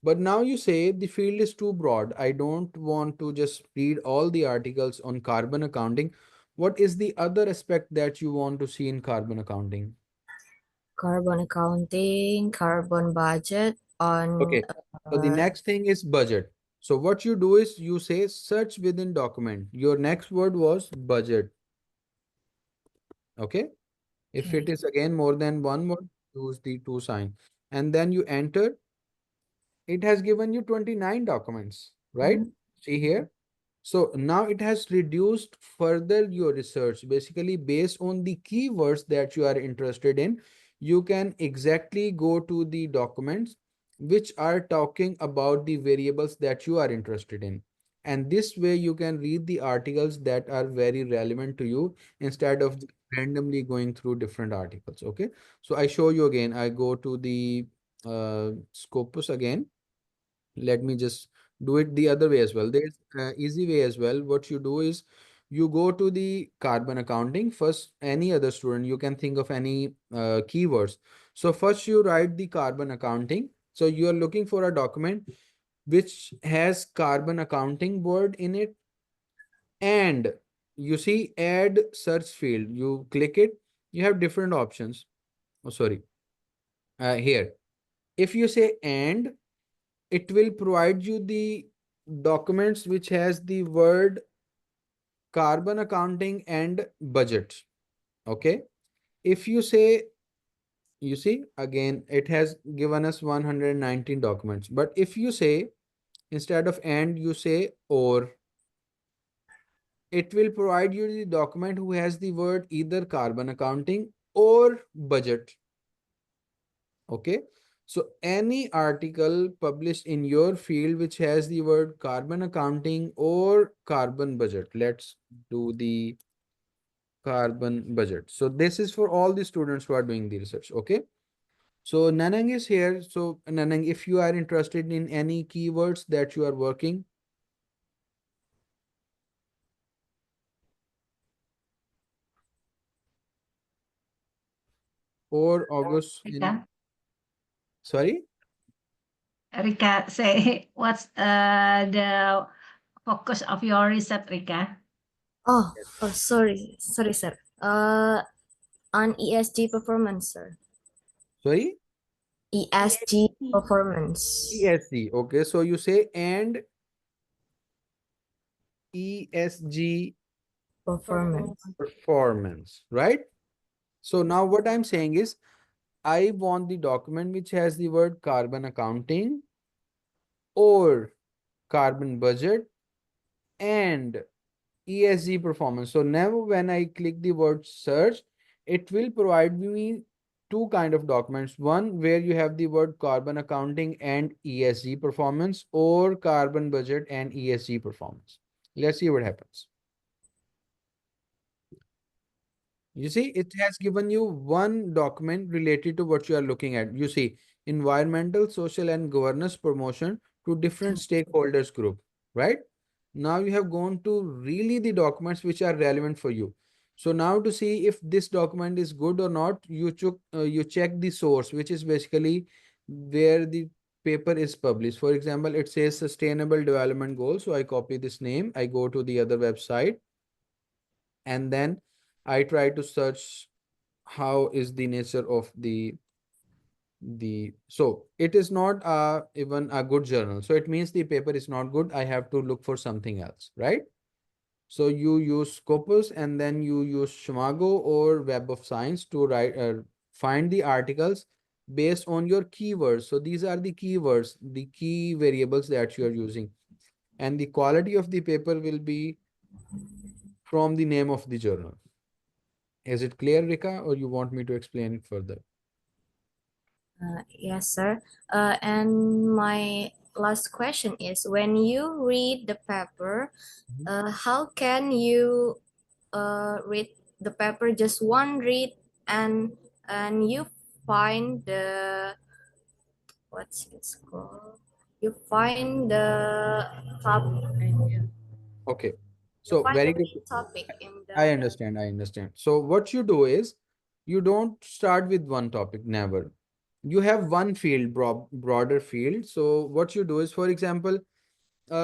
But now you say the field is too broad. I don't want to just read all the articles on carbon accounting. What is the other aspect that you want to see in carbon accounting? Carbon accounting, carbon budget on Okay. So the next thing is budget. So what you do is you say search within document. Your next word was budget. Okay. If it is again more than one word, use the two sign. And then you enter. It has given you 29 documents, right? See here. So now it has reduced further your research. Basically, based on the keywords that you are interested in, you can exactly go to the documents which are talking about the variables that you are interested in. And this way you can read the articles that are very relevant to you instead of randomly going through different articles. Okay. So I show you again, I go to the Scopus again. Let me just do it the other way as well. There's easy way as well. What you do is you go to the carbon accounting first. Any other student, you can think of any keywords. So first you write the carbon accounting. So you are looking for a document which has carbon accounting word in it, and you see add search field. You click it, you have different options. Oh, sorry. Here, if you say and, it will provide you the documents which has the word carbon accounting and budget. Okay. If you say, you see again, it has given us 119 documents. But if you say, instead of and, you say or, it will provide you the document who has the word either carbon accounting or budget. Okay. So any article published in your field which has the word carbon accounting or carbon budget. Let's do the carbon budget. So this is for all the students who are doing the research. Okay. So Nanang is here. So Nanang, if you are interested in any keywords that you are working, or August, Rika, sorry. Rika, say what's the focus of your research, Rika? Oh, sorry, sir. On ESG performance, sir. Sorry. ESG performance. ESG. Okay. So you say and ESG performance, right? So now what I'm saying is I want the document which has the word carbon accounting or carbon budget and ESG performance. So now when I click the word search, it will provide me two kind of documents. One where you have the word carbon accounting and ESG performance, or carbon budget and ESG performance. Let's see what happens. You see, it has given you one document related to what you are looking at. You see, environmental, social, and governance promotion to different stakeholders group, right? Now you have gone to really the documents which are relevant for you. So now to see if this document is good or not, you check the source, which is basically where the paper is published. For example, it says sustainable development goals. So I copy this name, I go to the other website, and then I try to search how is the nature of the so it is not even a good journal. So it means the paper is not good. I have to look for something else, right? So you use Scopus and then you use Shimago or Web of Science to find the articles based on your keywords. So these are the keywords, the key variables that you are using. And the quality of the paper will be from the name of the journal. Is it clear, Rika, or you want me to explain it further? Yes, sir. And my last question is, when you read the paper, how can you read the paper just one read and you find the what's it called? You find the topic. Okay. You So find very the good. main topic in I the. understand. I understand. So what you do is you don't start with one topic, never. You have one field, broader field. So what you do is, for example,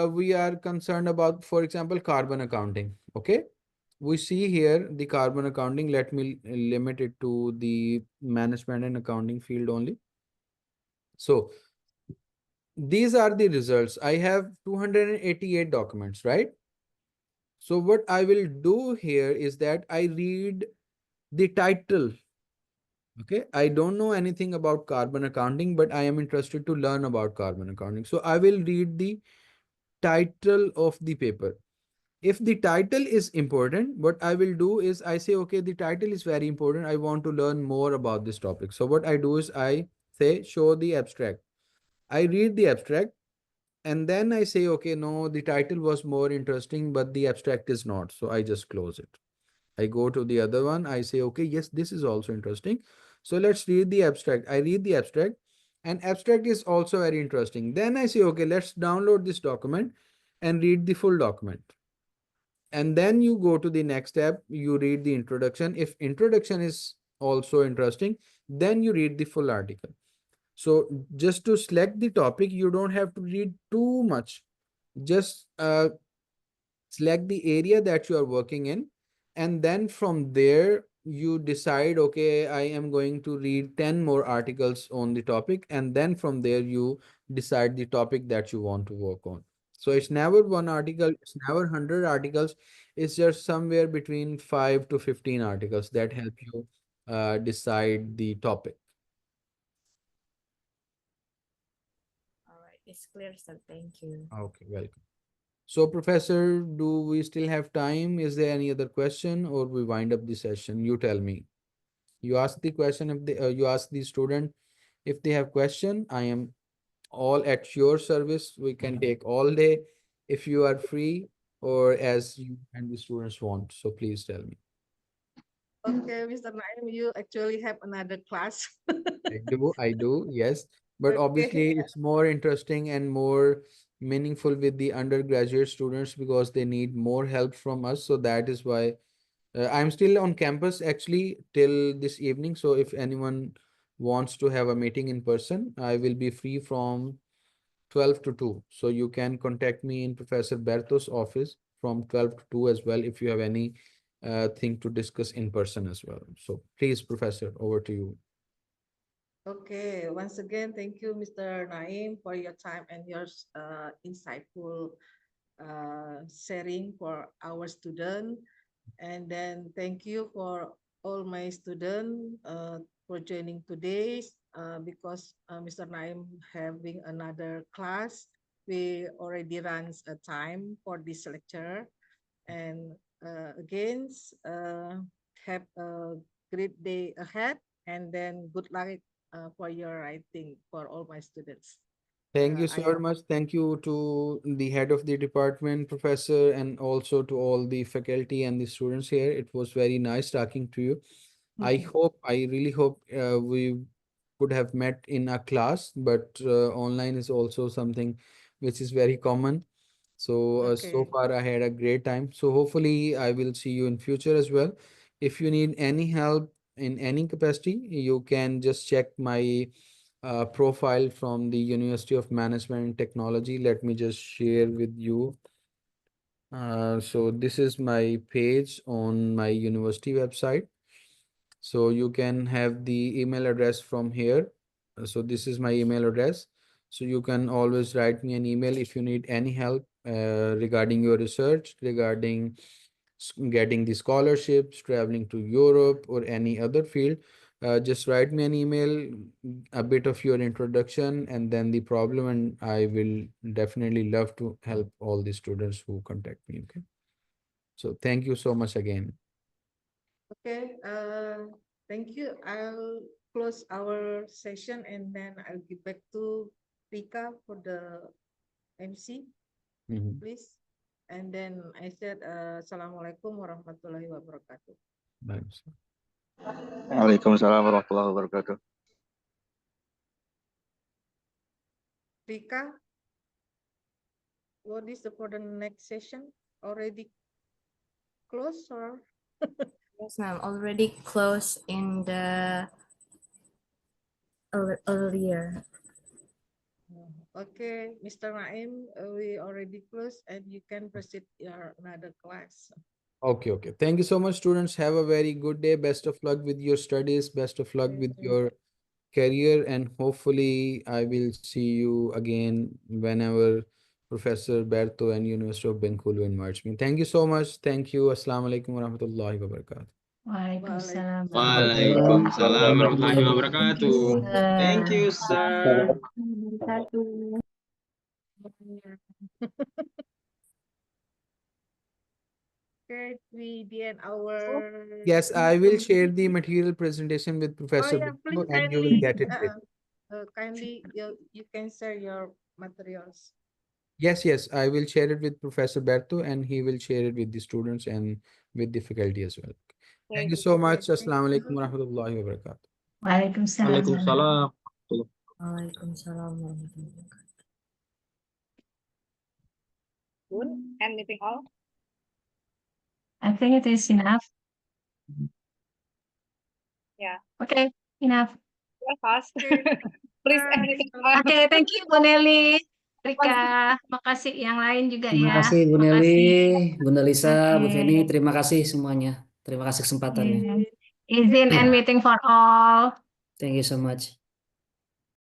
we are concerned about, for example, carbon accounting. Okay. We see here the carbon accounting. Let me limit it to the management and accounting field only. So these are the results. I have 288 documents, right? So what I will do here is that I read the title. Okay, I don't know anything about carbon accounting, but I am interested to learn about carbon accounting. So I will read the title of the paper. If the title is important, what I will do is I say, okay, the title is very important. I want to learn more about this topic. So what I do is I say, show the abstract. I read the abstract and then I say, okay, no, the title was more interesting, but the abstract is not. So I just close it. I go to the other one. I say, okay, yes, this is also interesting. So let's read the abstract. I read the abstract and abstract is also very interesting. Then I say, okay, let's download this document and read the full document. And then you go to the next step. You read the introduction. If introduction is also interesting, then you read the full article. So just to select the topic, you don't have to read too much. Just select the area that you are working in, and then from there you decide, okay, I am going to read 10 more articles on the topic, and then from there you decide the topic that you want to work on. So it's never one article, it's never 100 articles, it's just somewhere between 5 to 15 articles that help you decide the topic. All right, it's clear, sir. Thank you. Okay, welcome. So, Professor, do we still have time? Is there any other question, or we wind up the session? You tell me. You ask the question if you ask the student if they have question. I am all at your service. We can take all day if you are free or as you and the students want. So please tell me. Okay, Mr. Naim, you actually have another class. I do, yes. But Okay. obviously it's more interesting and more meaningful with the undergraduate students because they need more help from us. So that is why I'm still on campus actually till this evening. So if anyone wants to have a meeting in person, I will be free from 12 to 2. So you can contact me in Professor Berto's office from 12 to 2 as well if you have any thing to discuss in person as well. So please, Professor, over to you. Okay, once again, thank you, Mr. Naim, for your time and your insightful sharing for our student. And then thank you for all my students for joining today because Mr. Naim having another class. We already runs a time for this lecture. And again, have a great day ahead and then good luck for your writing for all my students. Thank you so much. Thank you to the head of the department, professor, and also to all the faculty and the students here. It was very nice talking to you. I really hope we could have met in a class, but online is also something which is very common. So, so far I had a great time. So hopefully I will see you in future as well. If you need any help in any capacity, you can just check my profile from the University of Management and Technology. Let me just share with you. So this is my page on my university website. So you can have the email address from here. So this is my email address. So you can always write me an email if you need any help regarding your research, regarding getting the scholarships, traveling to Europe, or any other field. Just write me an email, a bit of your introduction, and then the problem, and I will definitely love to help all the students who contact me. Okay. So thank you so much again. Okay, thank you. I'll close our session and then I'll give back to Rika for the MC, Mhm. please. And then I said, Assalamualaikum warahmatullahi wabarakatuh. Thanks. Waalaikumsalam warahmatullahi wabarakatuh. Rika, what is for the next session? Already closed or? Yes, ma'am. Already closed in the earlier. Okay, Mr. Naim, we already closed and you can proceed your another class. Okay. Thank you so much, students. Have a very good day. Best of luck with your studies. Best of luck with your career, and hopefully I will see you again whenever Professor Berto and University of Bengkulu invites me. Thank you so much. Thank you. Assalamu alaikum warahmatullahi wabarakatuh. Waalaikumsalam. Waalaikumsalam warahmatullahi wabarakatuh. Thank you, sir. Okay, we did our. Yes, I will share the material presentation with Professor yeah, Berto, please and you will get it. kindly you can share your materials. Yes, I will share it with Professor Berto, and he will share it with the students and with the faculty as well. Thank you so much. Assalamu alaikum warahmatullahi wabarakatuh. Waalaikumsalam. Waalaikumsalam. Waalaikumsalam warahmatullahi wabarakatuh. Good. Anything else? I think it is enough. Yeah. Okay, enough. We're fast. Please, anything else? Oke, thank you Bu Nelly, Rika, makasih yang lain juga Terima ya. kasih Bu Nelly, Bunda Lisa, Bu Oke. Feni, terima kasih semuanya. Terima kasih kesempatannya. Izin and meeting for all. Thank you so much.